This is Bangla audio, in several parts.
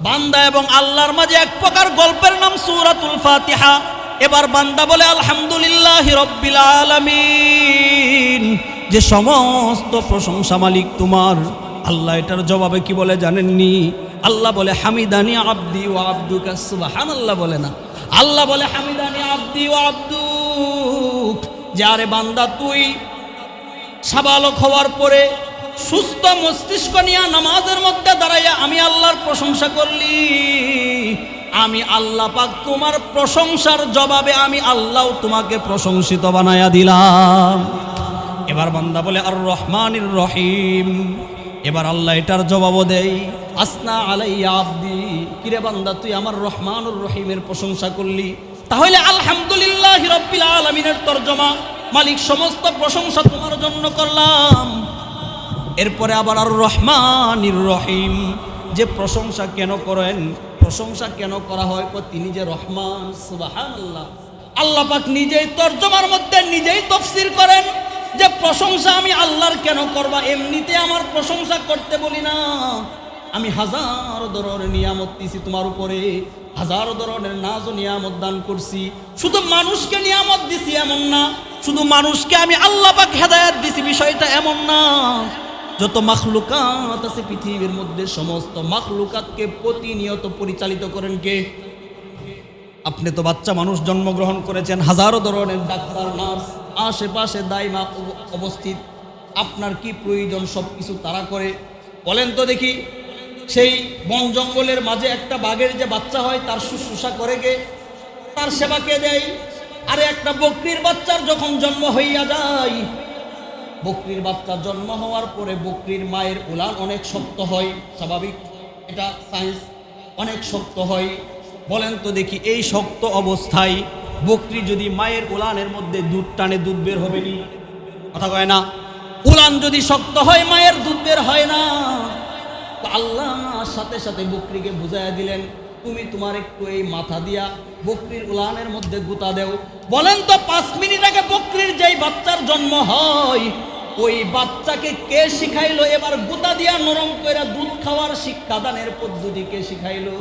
বান্দা এবং আল্লাহর মাঝে এক প্রকার গল্পের নাম সূরাতুল ফাতিহা। এবার বান্দা বলে আলহামদুলিল্লাহি রাব্বিল আলামিন, যে সমস্ত প্রশংসা মালিক তোমার। আল্লাহ এটার জবাবে কি বলে জানেননি? আল্লাহ বলে হামিদানি আব্দি ওয়া আব্দুকা। সুবহানাল্লাহ বলে না, আল্লাহ বলে হামিদানি আব্দি ওয়া আব্দুক। যে আরে বান্দা তুই সাবালক হওয়ার পরে সুস্থ মস্তিষ্ক নিয়ে নামাজের মধ্যে দাঁড়াইয়া আমি আল্লাহর প্রশংসা করলি, আমি আল্লাহ পাক তোমার প্রশংসার জবাবে আমি আল্লাহ তোমাকে প্রশংসিত বানায়া দিলাম। এবার বান্দা বলে আর রহমানির রহিম। এবার আল্লাহ এটার জবাবও দেয় আসনা আলাইয়া আব্দি। কিরে বান্দা তুই আমার রহমানুর রহিমের প্রশংসা করলি, তাহলে আলহামদুলিল্লাহি রাব্বিল আলামিনের তরজমা মালিক সমস্ত প্রশংসা তোমার জন্য করলাম। এরপরে আবার আর রহমানির রহিম, যে প্রশংসা কেন করেন, প্রশংসা কেন করা হয়, তিনি যে রহমান। সুবহানাল্লাহ, আল্লাহ পাক নিজেই তরজমার মধ্যে নিজেই তাফসীর করেন যে প্রশংসা আমি আল্লাহর কেন করবা, এমনিতে আমার প্রশংসা করতে বলি না। আমি হাজার ধরনের নিয়ামত দিছি তোমার উপরে, হাজার ধরনের নাজ ও নিয়ামত দান করছি। শুধু মানুষকে নিয়ামত দিছি এমন না, শুধু মানুষকে আমি আল্লাহ পাক হেদায়েত দিছি বিষয়টা এমন না। যত মাখলুকাত আছে পৃথিবীর মধ্যে, সমস্ত মাখলুকাতকে প্রতিনিয়ত পরিচালিত করেন কে? আপনি তো বাচ্চা মানুষ জন্মগ্রহণ করেছেন, হাজারো ধরনের ডাক্তার নার্স আশেপাশে দাইমা অবস্থিত। আপনার কি প্রয়োজন সব কিছু তারা করে। বলেন তো দেখি, সেই বন জঙ্গলের মাঝে একটা বাঘের যে বাচ্চা হয় তার শুশ্রূষা করে কে? তার সেবা কে দেয়? আরে একটা বকরির বাচ্চার যখন জন্ম হইয়া যায়, বকরির বাচ্চা জন্ম হওয়ার পরে বকরির মায়ের উলান অনেক শক্ত হয়, স্বাভাবিক, এটা সায়েন্স, অনেক শক্ত হয়। বলেন তো দেখি, এই শক্ত অবস্থায় বকরি যদি মায়ের উলানের মধ্যে দুধ টানে, দুধ বের হবে নি? কথা কয় না? উলান যদি শক্ত হয় মায়ের দুধ বের হয় না। তো আল্লাহ সাথে সাথে বকরিকে বুঝাইয়া দিলেন, তুমি তোমার একটু এই মাথা দিয়া বকরির উলানের মধ্যে গুতা দেও। বলেন তো 5 মিনিট আগে বকরির যেই বাচ্চার জন্ম হয়, ওই বাচ্চাকে কে শিখাইলো এবার গুতা দিয়া নরম করে দুধ খাওয়ার শিক্ষাদানের পদ্ধতি কে শিখাইলো?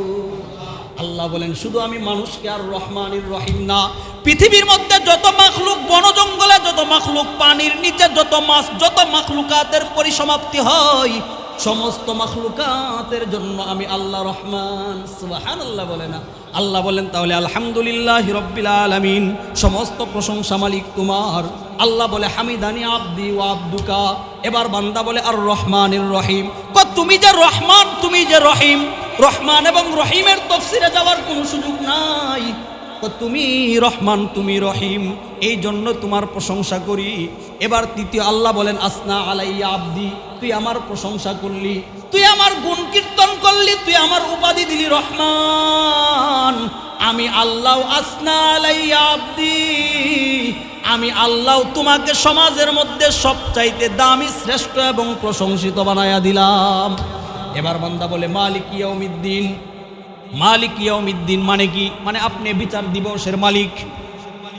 আল্লাহ বলেন শুধু আমি মানুষকে আর রহমানির রহিম না, পৃথিবীর মধ্যে যত মাখলুক, বন জঙ্গলে যত মাখলুক, পানির নিচে যত মাছ, যত মাখলুকাতের পরিসমাপ্তি হয়, সমস্ত মাখলুকাতের জন্য আমি আল্লাহ রহমান। সুবহানাল্লাহ বলে না? আল্লাহ বলেন তাহলে আলহামদুলিল্লাহি রাব্বিল আলামিন, সমস্ত প্রশংসা মালিক তোমার। আল্লাহ বলে হামিদানি আব্দি ওয়া আব্দুকা। এবার বান্দা বলে আর রহমানির রহিম। তুমি যে রহমান, তুমি যে রহিম, রহমান এবং রহিমের তাফসীরে যাওয়ার কোনো সুযোগ নাই। তুমি রহমান, তুমি রহিম, এই জন্য তোমার প্রশংসা করি। এবার তৃতীয় আল্লাহ বলেন আসনা আলাইয়া আব্দি, তুই আমার প্রশংসা করলি, তুই আমার গুণ কীর্তন করলি, তুই আমার উপাধি দিলি রহমান। আমি আল্লাহ আসনা আলাইয়া আব্দি, আমি আল্লাহ তোমাকে সমাজের মধ্যে সবচাইতে দামি, শ্রেষ্ঠ এবং প্রশংসিত বানায়া দিলাম। এবার বান্দা বলে মালিক ইয়াউমিদ্দিন। মালিক ইয়াউমিদ্দিন মানে কি? মানে আপনি বিচার দিবসের মালিক।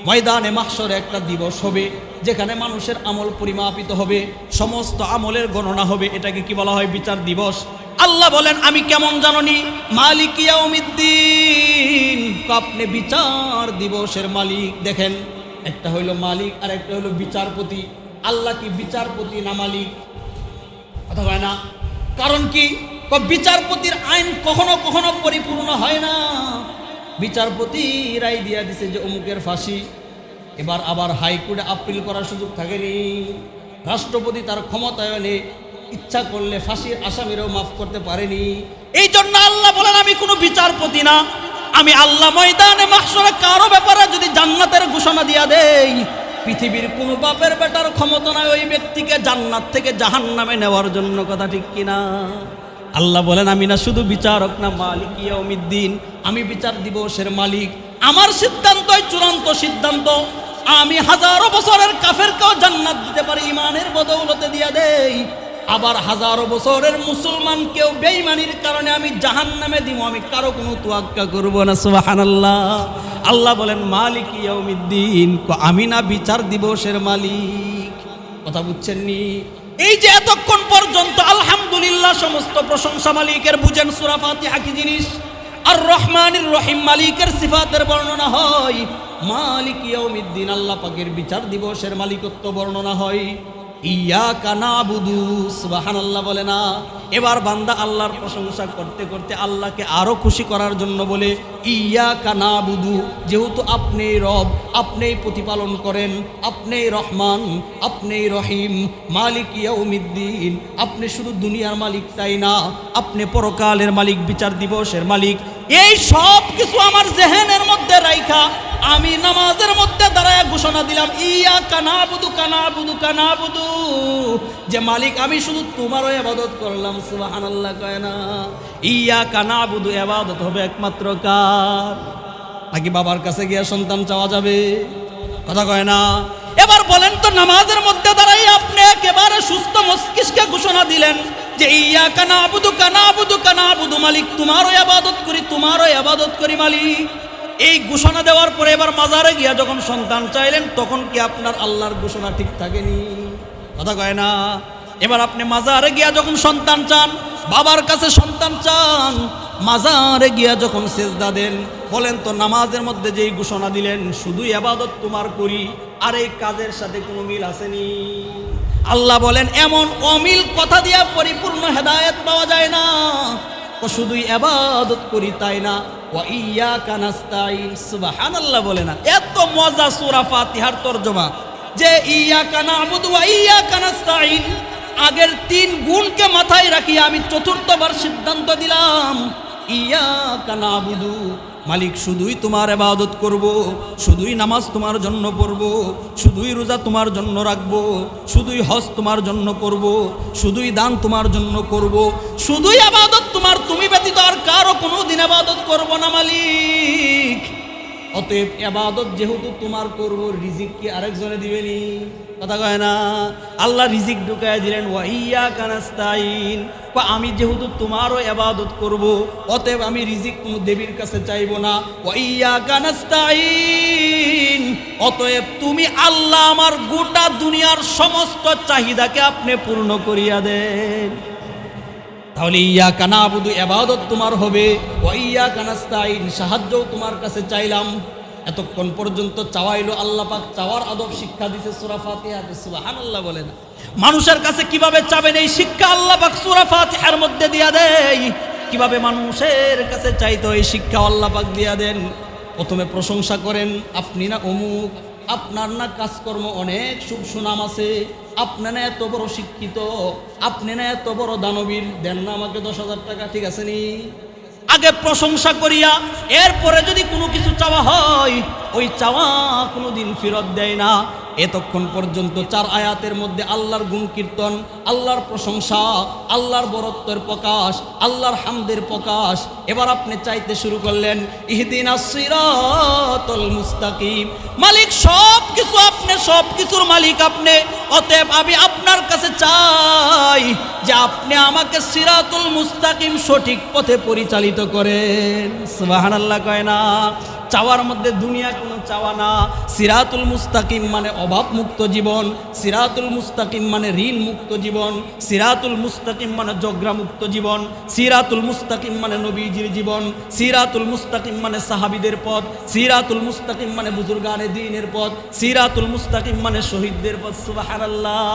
ময়দানে মাহশরে একটা দিবস হবে যেখানে মানুষের আমল পরিমাপিত হবে, সমস্ত আমলের গণনা হবে। এটাকে কি বলা হয়? বিচার দিবস। আল্লাহ বলেন আমি কেমন জাননি? মালিক ইয়াউমিদ্দিন, আপনি বিচার দিবসের মালিক। দেখেন, একটা হইল মালিক আর একটা হইল বিচারপতি। আল্লাহ কি বিচারপতি না মালিক? কথা হয় না? কারণ কি? বিচারপতির আইন কখনো কখনো পরিপূর্ণ হয় না। বিচারপতি রায় দিয়া দিছে যে অমুকের ফাঁসি, এবার আবার হাইকোর্টে আপিল করার সুযোগ থাকেনি। রাষ্ট্রপতি তার ক্ষমতায়নে ইচ্ছা করলে ফাঁসির আসামিরাও মাফ করতে পারেনি। এই জন্য আল্লাহ বলেন আমি কোনো বিচারপতি না, আমি আল্লাহ ময়দানে মাহশরে কারো ব্যাপারে যদি জান্নাতের ঘোষণা দিয়া দেই, পৃথিবীর কোনো বাপের বেটার ক্ষমতা নাই ওই ব্যক্তিকে জান্নাত থেকে জাহান্নামে নেওয়ার জন্য। কথা ঠিক কিনা? আল্লাহ বলেন আমি না শুধু বিচারক না, মালিক ইয়াউমিদ্দিন, আমি বিচার দিবসের মালিক। আমার সিদ্ধান্তই চূড়ান্ত সিদ্ধান্ত। আমি হাজারো বছরের কাফেরকেও জান্নাত দিতে পারি, ইমানের বদৌলতে দিয়া দেই। আবার হাজারো বছরের মুসলমানকেও বেঈমানির কারণে আমি জাহান্নামে দিব, আমি কারো কোনো তোয়াক্কা করব না। সুবহানাল্লাহ। আল্লাহ বলেন মালিক ইয়াউমিদ্দিন, আমি না বিচার দিবসের মালিক। কথা বুঝছেন নি? এই যে এতক্ষণ পর্যন্ত আলহামদুলিল্লাহ সমস্ত প্রশংসা মালিকের, বুঝেন সূরা ফাতিহা কি জিনিস। আর রহমানির রহিম মালিকের সিফাতের বর্ণনা হয়, মালিক ইয়াউমিদ্দিন আল্লাহ পাকের বিচার দিবসের মালিকত্ব বর্ণনা হয়। ইয়াকা নাবুদু, সুবহানাল্লাহ বলে না। এবার বান্দা আল্লাহর প্রশংসা করতে করতে আল্লাহকে আরো খুশি করার জন্য বলে ইয়াকা নাবুদু, যেহেতু আপনিই রব, আপনিই প্রতিপালন করেন, আপনিই রহমান, আপনিই রহিম, মালিক ইয়াউমিদ্দিন, আপনি শুধু দুনিয়ার মালিক তাই না, আপনি পরকালের মালিক, বিচার দিবসের মালিক। এই সব কিছু আমার জেহেনের মধ্যে রাইখা আমি নামাজের মধ্যে দাঁড়ায় ঘোষণা দিলাম, ইয়াকা নাবুদু কানাবুদু কানাবুদু, যে মালিক আমি শুধু তোমারও ইবাদত করলাম। সুবহানাল্লাহ কয় না? ইয়াকা নাবুদু ইবাদত হবে একমাত্র কার? নাকি বাবার কাছে গিয়ে সন্তান চাওয়া যাবে? কথা কয় না? এবার বলেন তো, নামাজের মধ্যে দাঁড়াই আপনি একেবারে সুস্থ মস্তিষ্কে ঘোষণা দিলেন যে ইয়াকা নাবুদু কানাবুদু কানাবুদু, মালিক তোমারও ইবাদত করি, তোমারও ইবাদত করি মালিক। এই ঘোষণা দেওয়ার পরে এবার মাজারে গিয়া যখন সন্তান চাইলেন, তখন কি আপনার আল্লাহর ঘোষণা ঠিক থাকেনি? কথা কয় না? এবার আপনি মাজারে গিয়া যখন সন্তান চান, বাবার কাছে সন্তান চান, মাজারে গিয়া যখন সেজদা দেন, বলেন তো নামাজের মধ্যে যেই ঘোষণা দিলেন শুধু ইবাদত তোমার করি, আর এই কাজের সাথে কোনো মিল আসেনি? আল্লাহ বলেন এমন অমিল কথা দিয়া পরিপূর্ণ হেদায়েত পাওয়া যায় না। তো শুধুই ইবাদত করি তাই না, ওয়া ইয়াকা নাস্তাইন, সুবহানাল্লাহ বলে না? এত মজা সূরা ফাতিহার তরজমা যে ইয়াকা নাবুদু ওয়া ইয়াকা নাস্তাইন, আগের 3 গুণকে মাথায় রাখি আমি চতুর্থবার সিদ্ধান্ত দিলাম, ইয়াকা নাবুদু, মালিক শুধুই তোমার ইবাদত করব, শুধুই নামাজ তোমার জন্য পড়ব, শুধুই রোজা তোমার জন্য রাখব, শুধুই হজ তোমার জন্য করব, শুধুই দান তোমার জন্য করব, শুধুই ইবাদত তোমার, তুমি ব্যতীত আর কারো কোনোদিন ইবাদত করব না মালিক। অতএব ইবাদত যেহেতু তোমার করব, রিজিক কি আরেকজনে দিবেনি? কথা কয় না? আল্লাহ রিজিক ঢুকায় দিলেন, ওয়া ইয়াকা নাস্তাইন, আমি যেহেতু তোমারও ইবাদত করব, অতএব আমি রিজিক কোনো দেবীর কাছে চাইব না। ওয়া ইয়াকা নাস্তাইন, অতএব তুমি আল্লাহ আমার গোটা দুনিয়ার সমস্ত চাহিদাকে আপনি পূর্ণ করিয়া দেন। তাহলে ইয়াকা নাবুদু ইবাদত তোমার হবে, ওয়া ইয়াকা নাস্তাইন সাহায্যও তোমার কাছে চাইলাম। এতক্ষণ পর্যন্ত চাওয়াইলো আল্লাহ পাক, চাওয়ার আদব শিক্ষা দিয়েছে সূরা ফাতিহাতে। সুবহানাল্লাহ বলে না? মানুষের কাছে কিভাবে চাবেন এই শিক্ষা আল্লাহ পাক সূরা ফাতিহার মধ্যে দিয়া দেয়। কিভাবে মানুষের কাছে চাইতে এই শিক্ষা আল্লাহ পাক দিয়া দেন। প্রথমে প্রশংসা করেন, আপনি না অমুক, আপনার না কাজকর্ম অনেক শুভ সুনাম আছে, আপনি না এত বড় শিক্ষিত, আপনি না এত বড় দানবীর, দেন না আমাকে 10,000 টাকা, ঠিক আছে নি? আগে প্রশংসা করিয়া এরপরে যদি কোনো কিছু চাওয়া হয়, ওই চাওয়া কোনোদিন ফেরত দেয় না। এতক্ষণ পর্যন্ত 4 আয়াতের মধ্যে আল্লাহর গুণ কীর্তন, আল্লাহর প্রশংসা, আল্লাহর বরত্বের প্রকাশ, আল্লাহর হামদের প্রকাশ। এবার আপনি চাইতে শুরু করলেন ইহদিনাস সিরাতাল মুস্তাকিম, মালিক সব কিছু আপনি, সব কিছুর মালিক আপনি, অতএব আমি আপনার কাছে চাই যে আপনি আমাকে সিরাতুল মুস্তাকিম সঠিক পথে পরিচালিত করেন। সুবহানাল্লাহ কয় না? চাওয়ার মধ্যে দুনিয়া কোনো চাওয়া না। সিরাতুল মুস্তাকিম মানে অভাব মুক্ত জীবন, সিরাতুল মুস্তাকিম মানে ঋণ মুক্ত জীবন, সিরাতুল মুস্তাকিম মানে ঝগড়া মুক্ত জীবন, সিরাতুল মুস্তাকিম মানে নবীজির জীবন, সিরাতুল মুস্তাকিম মানে সাহাবীদের পথ, সিরাতুল মুস্তাকিম মানে বুজুর্গানে দ্বীনের পথ, সিরাতুল মুস্তাকিম মানে শহীদদের পথ। সুবহানাল্লাহ।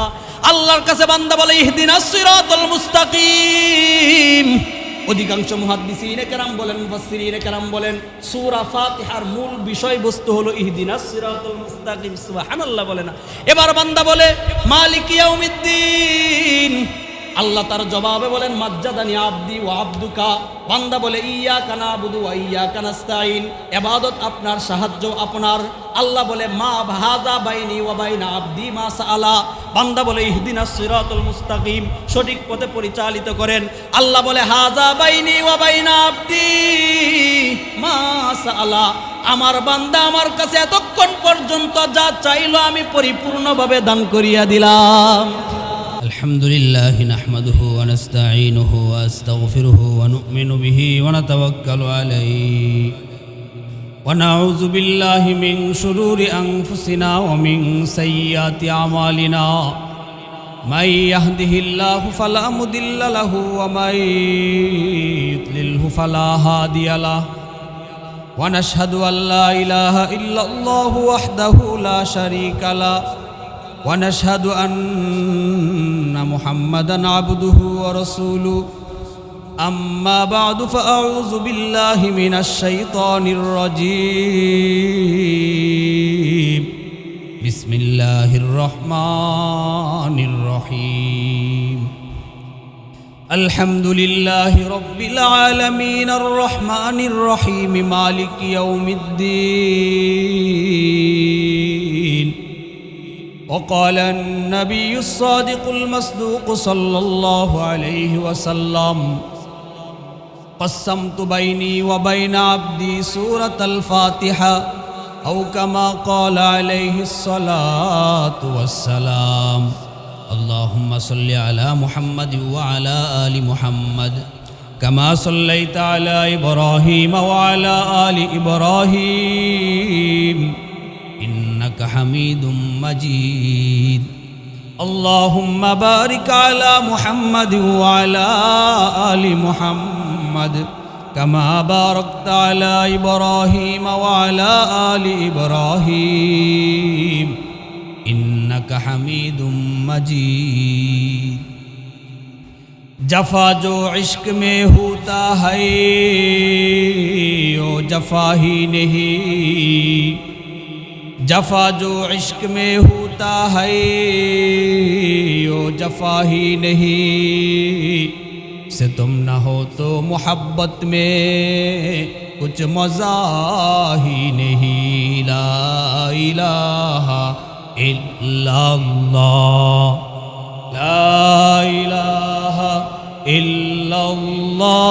আল্লাহর কাছে বান্দা বলে ইহদিনাস সিরাতাল মুস্তাকিম। অধিকাংশ মুহাদ্দিসিনে কেরাম বলেন, মুফাসসিরিনে কেরাম বলেন, সূরা ফাতিহার মূল বিষয়বস্তু হলো ইহদিনাস সিরাতাল মুস্তাকিম। সুবহানাল্লাহ বলে না? এবার বান্দা বলে মালিক ইয়াউমিদ্দিন, আল্লাহ তার জবাবে বলেন মাজ্জাদানি আবদি ওয়া আবদুকা। বান্দা বলে ইয়াকা নাবুদু ওয়া ইয়াকা নাস্তাইন, ইবাদত আপনার, সাহায্য আপনার। আল্লাহ বলে মা হাযা বাইনি ওয়া বাইনা আবদি মা সাআলা। বান্দা বলে ইহদিনাস সিরাতাল মুস্তাকিম, সঠিক পথে পরিচালিত করেন। আল্লাহ বলে হাযা বাইনি ওয়া বাইনা আবদি মা সাআলা, আমার বান্দা আমার কাছে এতক্ষণ পর্যন্ত যা চাইলো আমি পরিপূর্ণভাবে দান করিয়া দিলাম। الحمد لله نحمده ونستعينه ونستغفره ونؤمن به ونتوكل عليه ونعوذ بالله من شرور أنفسنا ومن سيئات أعمالنا من يهده الله فلا مضل له ومن يضلله فلا هادي له ونشهد أن لا إله إلا الله وحده لا شريك له ونشهد أن محمدا عبده ورسوله أما بعد فأعوذ بالله من الشيطان الرجيم بسم الله الرحمن الرحيم الحمد لله رب العالمين الرحمن الرحيم مالك يوم الدين وقال النبي الصادق المصدوق صلى الله عليه وسلم قسمت بيني وبين عبدي سورة الفاتحة أو كما قال عليه الصلاة والسلام اللهم صل على محمد وعلى آل محمد كما صليت على إبراهيم وعلى آل إبراهيم إنك حميد مجيد اللهم بارك على محمد وعلى آل محمد كما باركت على إبراهيم وعلى آل إبراهيم إنك حميد مجيد जफा जो इश्क में होता है वो जफा ही नहीं जफा जो इश्क में होता है वो जफा ही नहीं से तुम न हो तो मोहब्बत में कुछ मज़ा ही नहीं ला इलाहा इल्लल्लाह ला इलाहा इल्लल्लाह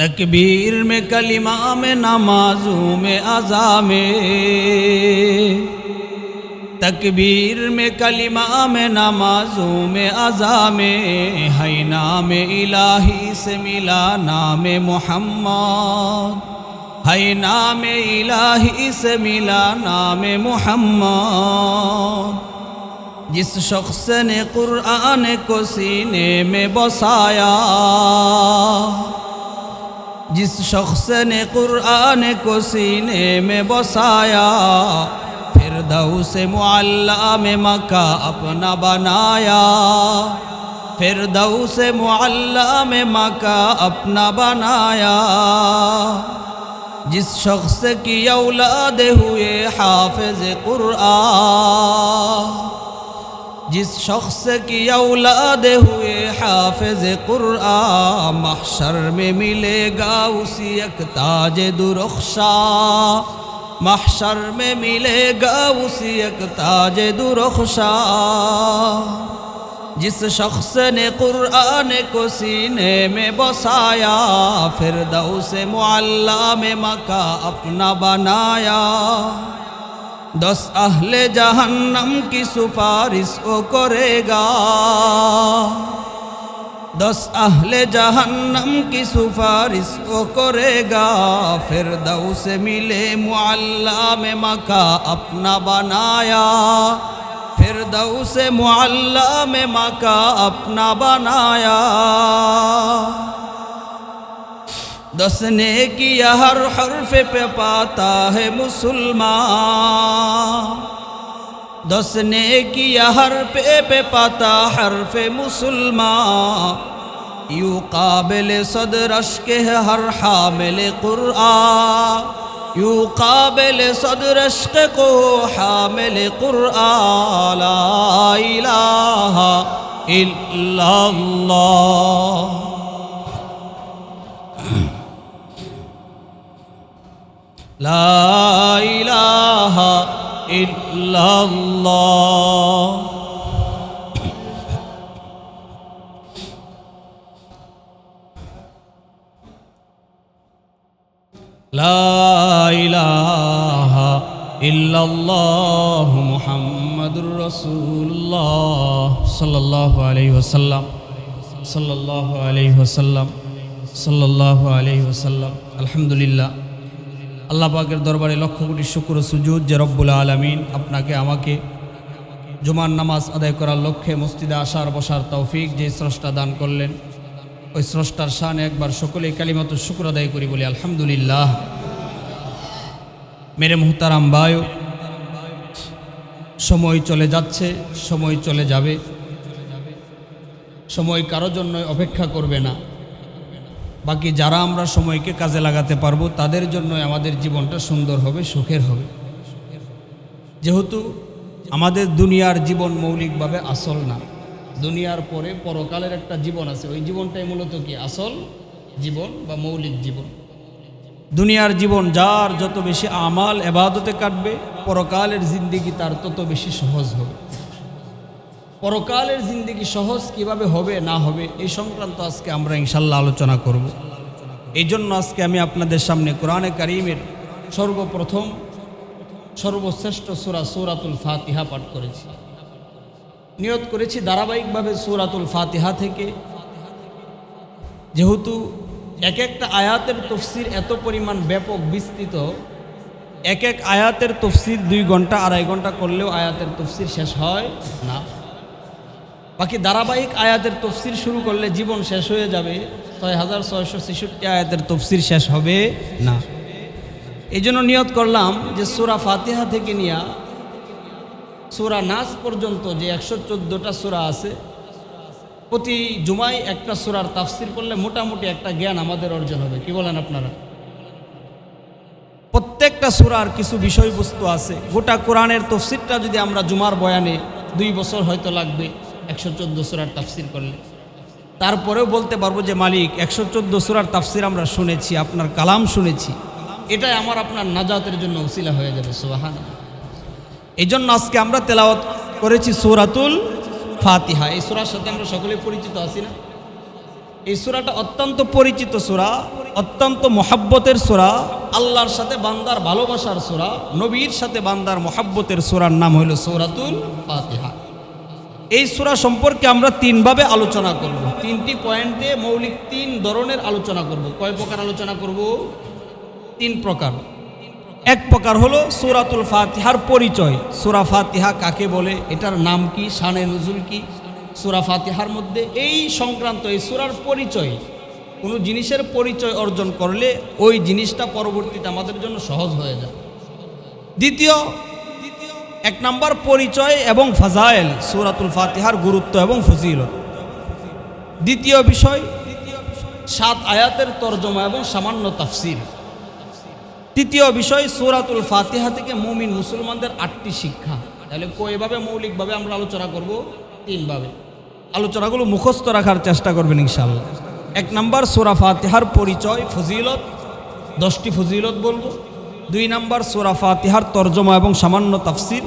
तकबीर में कलिमा में नमाजों में अज़ा में तकबीर में कलिमा में नमाजों में अज़ा में है नाम इलाही से मिला नाम मोहम्मद है नाम इलाही से मिला नाम मोहम्मद जिस शख्स ने कुरान को सीने में बसाया जिस शख्स ने कुरान को सीने में बसाया फिरदौस मुअल्ला में मका अपना बनाया फिरदौस मुअल्ला में मका अपना बनाया जिस शख्स की औलाद हुए हाफिज़ कुरान जिस शख्स की औलाद हुए हाफिज़ कुरान महशर में मिलेगा उसी एक ताज दुरुख्शा महशर में मिलेगा उसी एक ताज दुरुख्शा जिस शख्स ने कुरान को सीने में बसाया फिरदौस मुअल्ला में मका अपना बनाया 10 अहले जहन्नम की सुपारिश वो करेगा 10 अहले जहन्नम की सुपारिश वो करेगा फिरदौस मिले मुअल्ला में मका अपना बनाया फिरदौस मुअल्ला में मका अपना बनाया 10 नेकिया हर हर्फ पे पाता है मुसलमान 10 नेकिया हर पे पाता हर्फ मुसलमान यूँ काबिल सदर अश्क है हर हामिल कुरान यूँ काबिल सदर अश्क को हामिल कुरान ला इलाहा इल्लल्लाह ला इलाहा इल्लल्लाह ला इलाहा इल्लल्लाह मुहम्मदुर रसूलुल्लाह सल्लल्लाहु अलैहि वसल्लम সাল্লাল্লাহু আলাইহি ওয়াসাল্লাম। আলহামদুলিল্লাহ, আল্লাহ পাকের দরবারে লক্ষ কোটি শুকর ও সুজুদ যে রব্বুল আলামিন আপনাকে আমাকে জুমার নামাজ আদায় করার লক্ষ্যে মসজিদে আসার বসার তৌফিক যে স্রষ্টা দান করলেন, ওই স্রষ্টার শানে একবার সকলেই কালিমাতুশ শুকর আদায় করি বলি আলহামদুলিল্লাহ। মেরে মুহতারাম ভাই, সময় চলে যাচ্ছে, সময় চলে যাবে, সময় কারো জন্য অপেক্ষা করবে না। বাকি যারা আমরা সময়কে কাজে লাগাতে পারবো তাদের জন্য আমাদের জীবনটা সুন্দর হবে, সুখের হবে। যেহেতু আমাদের দুনিয়ার জীবন মৌলিকভাবে আসল না, দুনিয়ার পরে পরকালের একটা জীবন আছে, ওই জীবনটাই মূলত কি আসল জীবন বা মৌলিক জীবন। দুনিয়ার জীবন যার যত বেশি আমাল এবাদতে কাটবে, পরকালের জিন্দেগি তার তত বেশি সহজ হবে। পরকালের জিন্দেগি সহজ কিভাবে হবে না হবে এই সংক্রান্ত আজকে আমরা ইনশাল্লাহ আলোচনা করব। এই জন্য আজকে আমি আপনাদের সামনে কোরআনে কারীমের সর্বপ্রথম সর্বশ্রেষ্ঠ সূরা সূরাতুল ফাতিহা পাঠ করেছি। নিয়ত করেছি ধারাবাহিকভাবে সূরাতুল ফাতিহা থেকে, যেহেতু এক একটা আয়াতের তাফসীর এত পরিমাণ ব্যাপক বিস্তৃত, এক এক আয়াতের তাফসীর 2 ঘন্টা 2.5 ঘন্টা করলেও আয়াতের তাফসীর শেষ হয় না। বাকি ধারাবাহিক আয়াতের তাফসীর শুরু করলে জীবন শেষ হয়ে যাবে, 6666 আয়াতের তাফসীর শেষ হবে না। এই জন্য নিয়ত করলাম যে সূরা ফাতিহা থেকে নিয়ে সূরা নাস পর্যন্ত যে 114টা সূরা আছে, প্রতি জুমায় একটা সূরার তাফসীর করলে মোটামুটি একটা জ্ঞান আমাদের অর্জন হবে। কি বলেন আপনারা? প্রত্যেকটা সূরার কিছু বিষয়বস্তু আছে। গোটা কোরআনের তাফসীরটা যদি আমরা জুমার বয়ানে 2 বছর হয়তো লাগবে 114 সূরার তাফসীর করলে, তারপরেও বলতে পারবো যে মালিক 114 সূরার তাফসীর আমরা শুনেছি, আপনার কালাম শুনেছি, এটাই আমার আপনার নাজাতের জন্য উসিলা হয়ে যাবে। সুবহানাল্লাহ। এই জন্য আজকে আমরা তেলাওয়াত করেছি সূরাতুল ফাতিহা। এই সূরার সাথে আমরা সকলেই পরিচিত আছি না? এই সূরাটা অত্যন্ত পরিচিত সূরা, অত্যন্ত মহাব্বতের সূরা, আল্লাহর সাথে বান্দার ভালোবাসার সূরা, নবীর সাথে বান্দার মহাব্বতের সূরার নাম হলো সূরাতুল ফাতিহা। এই সূরা সম্পর্কে আমরা 3 ভাবে আলোচনা করব, 3টি পয়েন্টে মৌলিক 3 ধরনের আলোচনা করব। কয় প্রকার আলোচনা করব? 3 প্রকার। এক প্রকার হলো সূরাতুল ফাতিহার পরিচয়। সূরা ফাতিহা কাকে বলে, এটার নাম কি, শানে নুজুল কি, সূরা ফাতিহার মধ্যে এই সংক্রান্ত এই সূরার পরিচয়। কোনো জিনিসের পরিচয় অর্জন করলে ওই জিনিসটা পরবর্তীতে আমাদের জন্য সহজ হয়ে যায়। দ্বিতীয় 1 নম্বর পরিচয় এবং ফাজাইল, সূরাতুল ফাতিহার গুরুত্ব এবং ফজিলত। দ্বিতীয় বিষয় 7 আয়াতের তরজমা এবং সামান্য তাফসীর। তৃতীয় বিষয় সূরাতুল ফাতিহা থেকে মুমিন মুসলমানদের 8টি শিক্ষা। তাহলে কয়ভাবে মৌলিকভাবে আমরা আলোচনা করব? 3 ভাবে। আলোচনাগুলো মুখস্থ রাখার চেষ্টা করবেন ইনশাআল্লাহ। 1 নম্বর সূরা ফাতিহার পরিচয়, ফজিলত, 10টি ফজিলত বলবো। 2 নম্বর সূরা ফাতিহার তরজমা এবং সামান্য তাফসীর।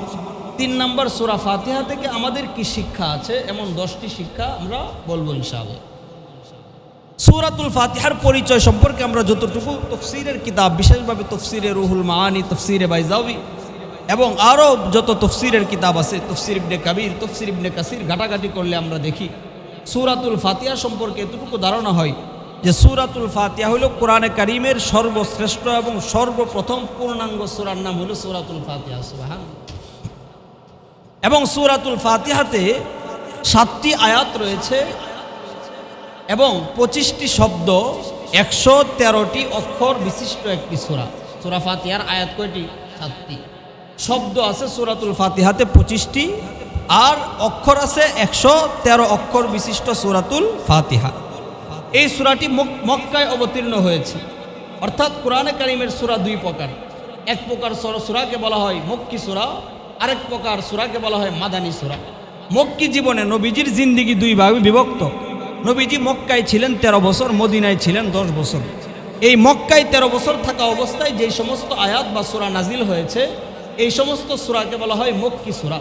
3 নম্বর সূরা ফাতিহা থেকে আমাদের কি শিক্ষা আছে, এমন 10টি শিক্ষা আমরা বলবো ইনশাআল্লাহ। সূরাতুল ফাতিহার পরিচয় সম্পর্কে আমরা যতটুকু তাফসীরের কিতাব, বিশেষভাবে তাফসীরে রুহুল মাআনি, তাফসীরে বাইজাউই এবং আরও যত তাফসীরের কিতাব আছে, তাফসীর ইবনে কাবির, তাফসীর ইবনে কাসির, ঘাটাঘাটি করলে আমরা দেখি সূরাতুল ফাতিহা সম্পর্কে এতটুকু ধারণা হয় যে সূরাতুল ফাতিহা হলো কোরআনে কারীমের সর্বশ্রেষ্ঠ এবং সর্বপ্রথম পূর্ণাঙ্গ সূরার নাম হলো সূরাতুল ফাতিহা। সুবহানাল্লাহ। এবং সূরাতুল ফাতিহাতে 7টি আয়াত রয়েছে এবং 25টি শব্দ, 113টি অক্ষর বিশিষ্ট একটি সূরা। সূরা ফাতিহার আয়াত কয়টি? 7টি। শব্দ আছে সূরাতুল ফাতিহাতে 25টি, আর অক্ষর আছে 113 অক্ষর বিশিষ্ট সূরাতুল ফাতিহা। এই সূরাটি মক্কায় অবতীর্ণ হয়েছে। অর্থাৎ কোরআনে কারীমের সূরা 2 প্রকার। এক প্রকার সূরাকে বলা হয় মক্কি সূরা, আরেক প্রকার সূরাকে বলা হয় মাদানী সূরা। মক্কি জীবনে নবীজির জিন্দেগি 2 ভাগে বিভক্ত। নবীজি মক্কায় ছিলেন 13 বছর, মদিনায় ছিলেন 10 বছর। এই মক্কায় 13 বছর থাকা অবস্থায় যে সমস্ত আয়াত বা সূরা নাজিল হয়েছে, এই সমস্ত সূরাকে বলা হয় মক্কি সূরা।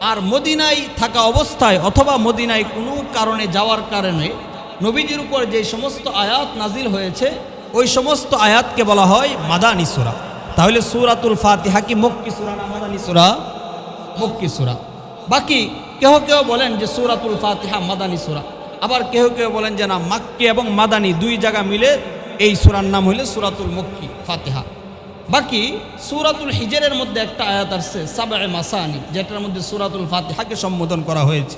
আর মদিনায় থাকা অবস্থায় অথবা মদিনায় কোনো কারণে যাওয়ার কারণে নবীজির উপর যে সমস্ত আয়াত নাজিল হয়েছে, ওই সমস্ত আয়াতকে বলা হয় মাদানী সূরা। তাহলে সূরাতুল ফাতিহা কি মক্কি সূরা না মাদানী সূরা? মক্কি সূরা। বাকি কেউ কেউ বলেন যে সূরাতুল ফাতিহা মাদানী সূরা। আবার কেউ কেউ বলেন যে না, মাক্কি এবং মাদানী দুই জায়গা মিলে এই সূরার নাম হইল সূরাতুল মক্কি ফাতিহা। বাকি সূরাতুল হিজরের মধ্যে একটা আয়াত আসছে সাবএ মাসানি, যেটার মধ্যে সূরাতুল ফাতিহাকে সম্বোধন করা হয়েছে।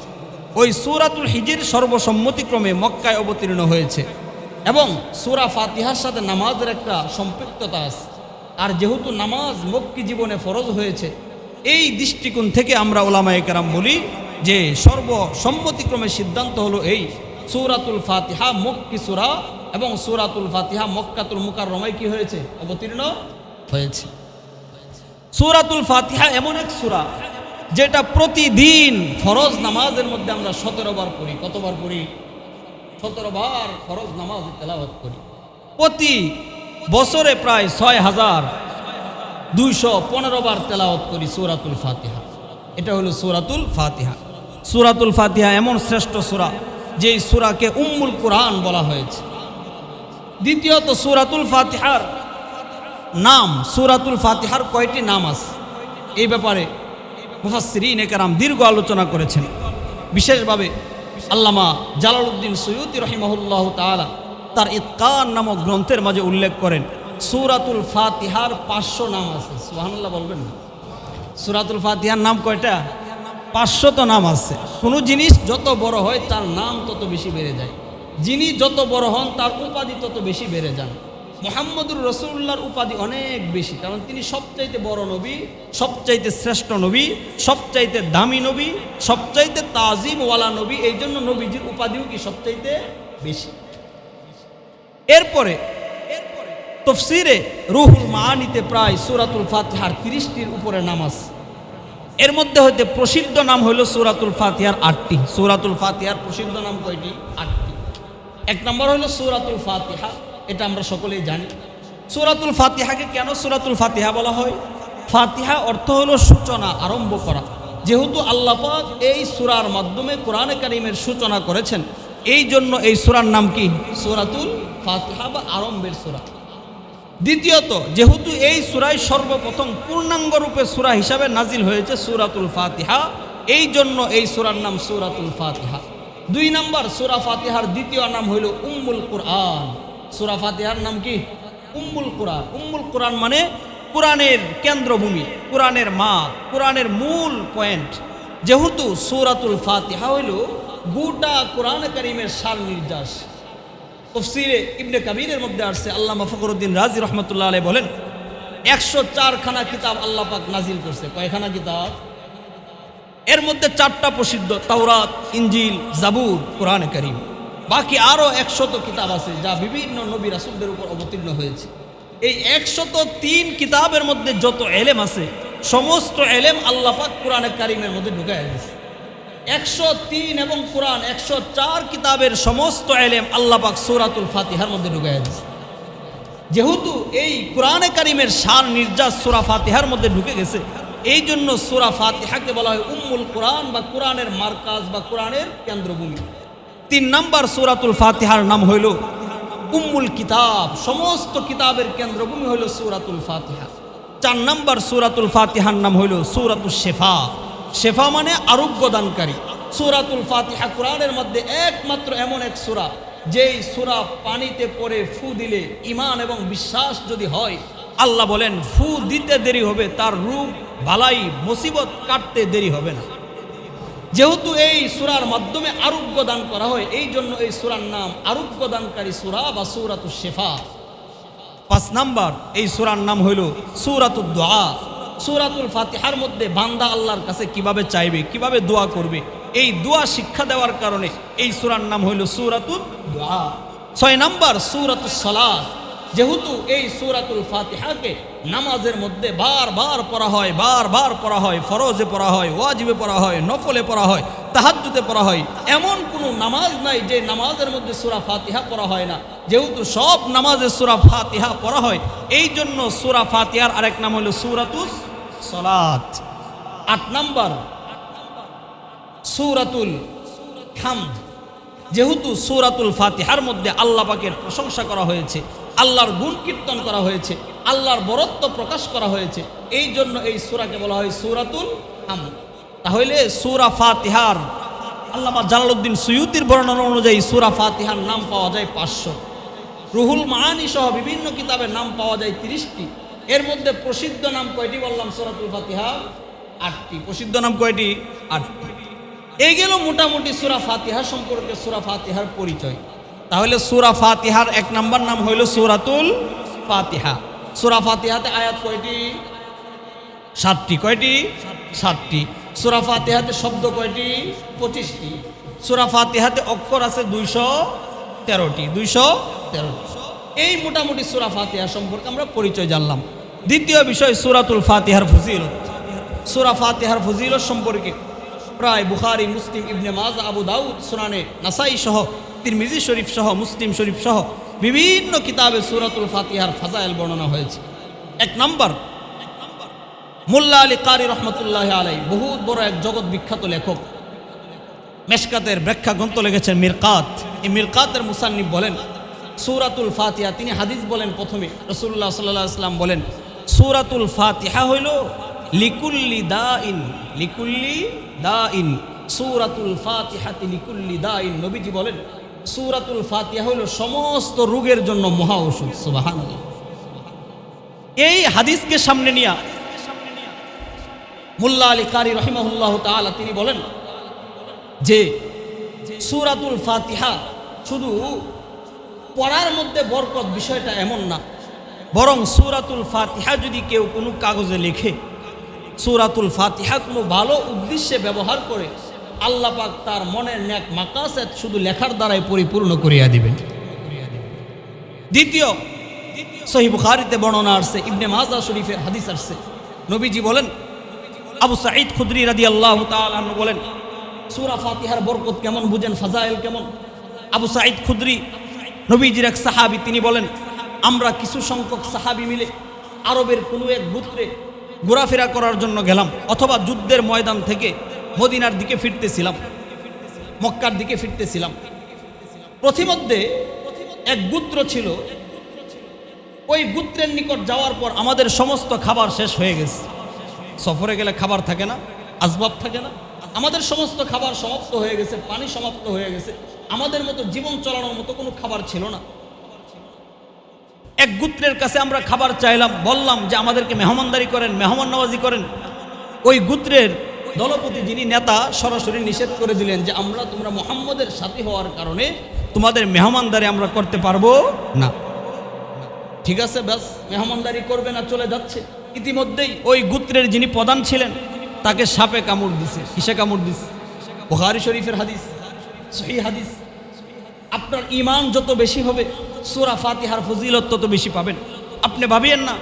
ওই সূরাতুল হিজর সর্বসম্মতিক্রমে মক্কায় অবতীর্ণ হয়েছে এবং সূরা ফাতিহার সাথে নামাজের একটা সম্পৃক্ততা আছে। আর যেহেতু নামাজ মক্কি জীবনে ফরজ হয়েছে, এই দৃষ্টিকোণ থেকে আমরা উলামায়ে কেরাম বলি যে সর্বসম্মতিক্রমে সিদ্ধান্ত হলো এই সূরাতুল ফাতিহা মক্কি সূরা এবং সূরাতুল ফাতিহা মক্কাতুল মুকাররমায় কি হয়েছে, অবতীর্ণ হয়েছে। সূরাতুল ফাতিহা এমন এক সূরা যেটা প্রতিদিন ফরজ নামাজের মধ্যে আমরা 17 বার পড়ি। কতবার পড়ি? 17 বার ফরজ নামাজ তেলাওয়াত করি। প্রতি বছরে প্রায় 6215 বার তেলাওয়াত করি সূরাতুল ফাতিহা। এটা হলো সূরাতুল ফাতিহা। সূরাতুল ফাতিহা এমন শ্রেষ্ঠ সূরা যেই সূরাকে উম্মুল কুরআন বলা হয়েছে। দ্বিতীয়ত, সূরাতুল ফাতিহার নাম, সূরাতুল ফাতিহার কয়টি নাম আছে এই ব্যাপারে মুফাসসিরিনে কেরাম দীর্ঘ আলোচনা করেছেন। বিশেষভাবে আল্লামা জালালউদ্দিন সুয়ুতি রাহিমাহুল্লাহ তাআলা তার ইতকান নামক গ্রন্থের মাঝে উল্লেখ করেন সূরাতুল ফাতিহার 500 নাম আছে। সুবহানাল্লাহ বলবেন না? সূরাতুল ফাতিহার নাম কয়টা? 500 নাম আছে। কোনো জিনিস যত বড় হয় তার নাম তত বেশি বেড়ে যায়, যিনি যত বড় হন তার উপাধি তত বেশি বেড়ে যান। মুহাম্মদুর রাসূলুল্লাহর উপাধি অনেক বেশি, কারণ তিনি সবচাইতে বড় নবী, সবচাইতে শ্রেষ্ঠ নবী, সবচাইতে দামি নবী, সবচাইতে তাজিমওয়ালা নবী। এই জন্য নবীজির উপাধিও কি সবচাইতে বেশি। এরপরে তাফসীরে রুহুল মাআনিতে প্রায় সূরাতুল ফাতিহার 30টির উপরে নাম আছে। এর মধ্যে হইতে প্রসিদ্ধ নাম হইল সূরাতুল ফাতিহার 8টি। সূরাতুল ফাতিহার প্রসিদ্ধ নাম কয়টি? 8টি। এক নম্বর হইল সূরাতুল ফাতিহা, এটা আমরা সকলেই জানি। সূরাতুল ফাতিহাকে কেন সূরাতুল ফাতিহা বলা হয়? ফাতিহা অর্থ হলো সূচনা, আরম্ভ করা। যেহেতু আল্লাহ পাক এই সূরার মাধ্যমে কোরআনে কারীমের সূচনা করেছেন, এই জন্য এই সূরার নাম কি? সূরাতুল ফাতিহা বা আরম্ভের সূরা। দ্বিতীয়ত, যেহেতু এই সূরায় সর্বপ্রথম পূর্ণাঙ্গ রূপে সূরা হিসাবে নাজিল হয়েছে সূরাতুল ফাতিহা, এই জন্য এই সূরার নাম সূরাতুল ফাতিহা। 2 নম্বর, সূরা ফাতিহার দ্বিতীয় নাম হইল উম্মুল কুরআন। সূরা ফাতিহার নাম কি? উম্মুল কুরআন। উম্মুল কুরআন মানে কোরআনের কেন্দ্রভূমি, কোরআনের মা, কোরআনের মূল পয়েন্ট। যেহেতু সূরাতুল ফাতিহা হইল গোটা কোরআনে কারীমের সার নির্যাস। তাফসীরে ইবনে কাবীরের মধ্যে আসছে, আল্লামা ফখরুদ্দিন রাজি রহমতুল্লাহ আলাইহি বলেন 104 খানা কিতাব আল্লাহ পাক নাজিল করছে। কয়খানা কিতাব? এর মধ্যে 4টা প্রসিদ্ধ, তাওরাত, ইনজিল, জাবুর, কোরআনে কারীম। বাকি আরো 100 কিতাব আছে যা বিভিন্ন নবী রাসূলদের উপর অবতীর্ণ হয়েছে। এই 103 কিতাবের মধ্যে যত এলেম আছে সমস্ত এলেম আল্লাহ পাক কোরআনে কারীমের মধ্যে ঢুকায় দিয়েছে। 103 এবং কোরআন 104 কিতাবের সমস্ত এলেম আল্লাহ পাক সূরাতুল ফাতিহার মধ্যে ঢুকায় দিয়েছে। যেহেতু এই কোরআনে কারীমের সার নির্যাস সূরা ফাতিহার মধ্যে ঢুকে গেছে, এই জন্য সূরা ফাতিহাকে বলা হয় উম্মুল কোরআন বা কোরআনের মার্কাজ বা কোরআনের কেন্দ্রভূমি। 3 নম্বর, সূরাতুল ফাতিহার নাম হইল উম্মুল কিতাব। সমস্ত কিতাবের কেন্দ্রভূমি হইল সূরাতুল ফাতিহা। 4 নম্বর, সূরাতুল ফাতিহার নাম হইল সূরাতুশ শিফা। শিফা মানে আরোগ্য দানকারী। সূরাতুল ফাতিহা কোরআনের মধ্যে একমাত্র এমন এক সূরা যেই সূরা পানিতে পড়ে ফু দিলে ঈমান এবং বিশ্বাস যদি হয়, আল্লাহ বলেন ফু দিতে দেরি হবে, তার রূপ বালাই মুসিবত কাটতে দেরি হবে না। যেহেতু এই সূরার মাধ্যমে আরোগ্য দান করা হয়, এই জন্য এই সূরার নাম আরোগ্য দানকারী সূরা বা সূরাতুশ শিফা। 5 নম্বর, এই সূরার নাম হইল সূরাতুদ দুআ। সূরাতুল ফাতিহার মধ্যে বান্দা আল্লাহর কাছে কিভাবে চাইবে, কিভাবে দোয়া করবে, এই দোয়া শিক্ষা দেওয়ার কারণে এই সূরার নাম হইল সূরাতুদ দুআ। 6 নম্বর, সূরাতুস সালাত। যেহেতু এই সূরাতুল ফাতিহাকে নামাজের মধ্যে বারবার পড়া হয়, বারবার পড়া হয়, ফরজে পড়া হয়, ওয়াজিবে পড়া হয়, নফলে পড়া হয়, তাহাজ্জুদে পড়া হয়। এমন কোনো নামাজ নাই যে নামাজের মধ্যে সূরা ফাতিহা পড়া হয় না। যেহেতু সব নামাজে সূরা ফাতিহা পড়া হয়, এই জন্য সূরা ফাতিহার আরেক নাম হলো সূরাতুস সালাত। 8 নম্বর, সূরাতুল হামদ। যেহেতু সূরাতুল ফাতিহার মধ্যে আল্লাহ পাকের প্রশংসা করা হয়েছে, আল্লাহর গুণ কীর্তন করা হয়েছে, আল্লাহর বরত্ব প্রকাশ করা হয়েছে, এই জন্য এই সূরাকে বলা হয় সূরাতুল হামদ। তাহলে সূরা ফাতিহার আল্লামা জালালউদ্দিন সুয়ুতির বর্ণনা অনুযায়ী সূরা ফাতিহার নাম পাওয়া যায় 500, রুহুল মাআনি সহ বিভিন্ন কিতাবের নাম পাওয়া যায় 30টি। এর মধ্যে প্রসিদ্ধ নাম কয়টি বললাম? সূরাতুল ফাতিহা 8টি। প্রসিদ্ধ নাম কয়টি? 8টি। এই গেল মোটামুটি সূরা ফাতিহা সম্পর্কে সূরা ফাতিহার পরিচয়। তাহলে সূরা ফাতিহার 1 নম্বর নাম হইল সূরাতুল ফাতিহা। সূরা ফাতিহাতে আয়াত কয়টি? 7টি। কয়টি? 7টি। সূরা ফাতিহাতে শব্দ কয়টি? 25টি। সূরা ফাতিহাতে অক্ষর আছে 213টি। 213টি। এই মোটামুটি সূরা ফাতিহা সম্পর্কে আমরা পরিচয় জানলাম। দ্বিতীয় বিষয় সূরাতুল ফাতিহার ফজিলত। সূরা ফাতিহার ফজিলত সম্পর্কে প্রায় বুখারী, মুসলিম, ইবনে মাজাহ, আবু দাউদ, সুনানে নাসাই সহ তিরমিজি শরীফ সহ মুসলিম শরীফ সহ বিভিন্ন কিতাবে সূরাতুল ফাতিহার ফাজাইল বর্ণনা হয়েছে। 1 নম্বর, মোল্লা আলী কারি রহমতুল্লাহ আলাই, বহুত বড় এক জগৎ বিখ্যাত লেখক, মেশকাতের ব্যাখ্যা গ্রন্থ লিখেছেন মিরকাত। এই মিরকাতের মুসান্নিফ বলেন সূরাতুল ফাতিহা, তিনি হাদিস বলেন প্রথমে রাসূলুল্লাহ সাল্লাল্লাহু আলাইহি ওয়াসাল্লাম বলেন সূরাতুল ফাতিহা হইল লিকুল্লি দাইন, লিকুল্লি দাইন, সূরাতুল ফাতিহাতি লিকুল্লি দাইন। নবীজি বলেন সূরাতুল ফাতিহা হইল সমস্ত রোগের জন্য মহা ঔষধ। সুবহানাল্লাহ। এই হাদিসকে সামনে নিয়ে মোল্লা আলী কারি রাহিমাহুল্লাহ তাআলা তিনি বলেন যে সূরাতুল ফাতিহা শুধু পড়ার মধ্যে বরকত, বিষয়টা এমন না, বরং সূরাতুল ফাতিহা যদি কেউ কোনো কাগজে লেখে, সূরাতুল ফাতিহা কোনো ভালো উদ্দেশ্যে ব্যবহার করে, আল্লাহ পাক তার মনের নেক মাকাসেদ শুধু লেখার দ্বারাই পরিপূর্ণ করিয়া দিবেন। দ্বিতীয়, সহিহ বুখারীতে বর্ণনা আসছে, ইবনে মাজাহ শরীফের হাদিস আসছে, নবীজি বলেন, আবু সাঈদ খুদরি রাদিয়াল্লাহু তাআলা আনহু বলেন সূরা ফাতিহার বরকত কেমন বুঝেন, ফাজাইল কেমন। আবু সাঈদ খুদরি নবীজির এক সাহাবী, তিনি বলেন আমরা কিছু সংখ্যক সাহাবী মিলে আরবের কোনো এক গোত্রে ঘোরাফেরা করার জন্য গেলাম, অথবা যুদ্ধের ময়দান থেকে মদিনার দিকে ফিরতেছিলাম, মক্কার দিকে ফিরতেছিলাম। প্রতিমধ্যে এক গোত্র ছিল, ওই গোত্রের নিকট যাওয়ার পর আমাদের সমস্ত খাবার শেষ হয়ে গেছে। সফরে গেলে খাবার থাকে না, আসবাব থাকে না, আমাদের সমস্ত খাবার সমাপ্ত হয়ে গেছে, পানি সমাপ্ত হয়ে গেছে, আমাদের মতো জীবন চালানোর মতো কোনো খাবার ছিল না। এক গোত্রের কাছে আমরা খাবার চাইলাম, বললাম যে আমাদেরকে মেহমানদারি করেন, মেহমান নওয়াজি করেন। ওই গোত্রের দলপতি যিনি নেতা সরাসরি নিষেধ করে দিলেন যে তোমরা মুহাম্মদের সাথী হওয়ার কারণে তোমাদের মেহমানদারি আমরা করতে পারবো না। ঠিক আছে, ব্যাস মেহমানদারি করবে না, চলে যাচ্ছে। ইতিমধ্যেই ওই গোত্রের যিনি প্রধান ছিলেন তাকে সাপে কামড় দিছে। কিসে কামড় দিছে? বুখারী শরীফের হাদিস, সহিহ হাদিস। আপনার ঈমান যত বেশি হবে সূরা ফাতিহার ফজিলত তত বেশি পাবেন। আপনি ভাবিয়েন না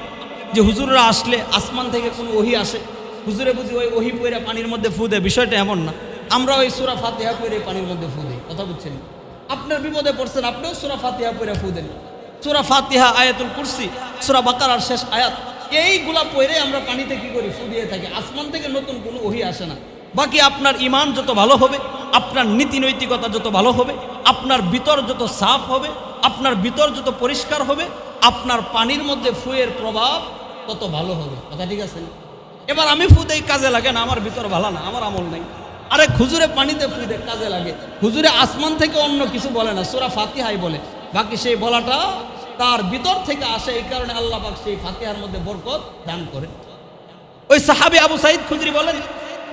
যে হুজুররা আসলে আসমান থেকে কোনো ওহী আসে, হুজুরে বুঝি ওই ওহী পইরা পানির মধ্যে ফু দেয়, বিষয়টা এমন না। আমরা ওই সূরা ফাতিহা পড়ে পানির মধ্যে ফু দিই। কথা বুঝছেন? আপনার বিপদে পড়ছেন, আপনিও সূরা ফাতিহা পড়ে ফু দেন। সূরা ফাতিহা, আয়াতুল কুরসি, সূরা বাকারার শেষ আয়াত, এইগুলা পড়ে আমরা পানিতে কি করি? ফু দিয়ে থাকি। আসমান থেকে নতুন কোনো ওহী আসে না। বাকি আপনার ঈমান যত ভালো হবে, আপনার নীতি নৈতিকতা যত ভালো হবে, আপনার ভিতর যত সাফ হবে, আপনার ভিতর যত পরিষ্কার হবে, আপনার পানির মধ্যে ফুয়ের প্রভাব তত ভালো হবে। কথা ঠিক আছে? এবার আমি ফু দেই, কাজে লাগে না, আমার ভিতর ভালো না, আমার আমল নাই। আরে হুজুরে পানিতে ফু দেয়, কাজে লাগে। হুজুরে আসমান থেকে অন্য কিছু বলে না, সূরা ফাতিহাই বলে। বাকি সেই বলাটা তার ভিতর থেকে আসে, এই কারণে আল্লাহ পাক সেই ফাতিহার মধ্যে বরকত দান করেন। ওই সাহাবী আবু সাঈদ খুদরি বলেন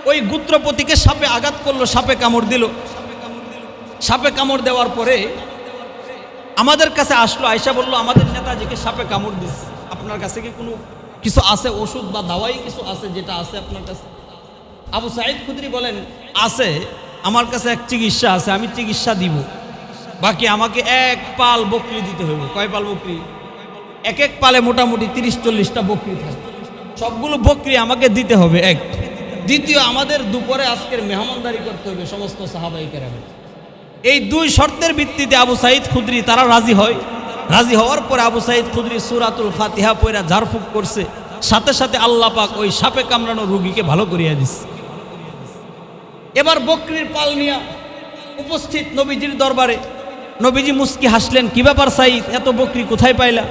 ওই গোত্রপতিকে সাপে আঘাত করলো, সাপে কামড় দিল। সাপে কামড় দেওয়ার পরে আমাদের কাছে আসলো, আয়েশা বলল আমাদের নেতাজিকে সাপে কামড় দিচ্ছে, আপনার কাছে কি কোনো কিছু আছে, ওষুধ বা দাওয়াই কিছু আছে যেটা আছে আপনার কাছে? আবু সাঈদ খুদরি বলেন আছে, আমার কাছে এক চিকিৎসা আছে, আমি চিকিৎসা দিব। বাকি আমাকে এক পাল বকরি দিতে হবে। কয় পাল বকরি? এক এক পালে মোটামুটি 30-40টা বকরি থাকে, সবগুলো বকরি আমাকে দিতে হবে এক। দ্বিতীয়, আমাদের দুপুরে আজকের মেহমানদারি করতে হবে সমস্ত সাহাবায়ে কেরাম। এই দুই শর্তের ভিত্তিতে আবু সাঈদ খুদরি তারা রাজি হয়। রাজি হওয়ার পরে আবু সাঈদ খুদরি সূরাতুল ফাতিহা পড়া ঝাড়ফুঁক করছে, সাথে সাথে আল্লাহ পাক ওই সাপে কামড়ানো রোগীকে ভালো করিয়া দিচ্ছে। এবার বকরির পাল নিয়া উপস্থিত নবীজির দরবারে। নবীজি মুস্কি হাসলেন, কি ব্যাপার সাঈদ, এত বকরি কোথায় পাইলা?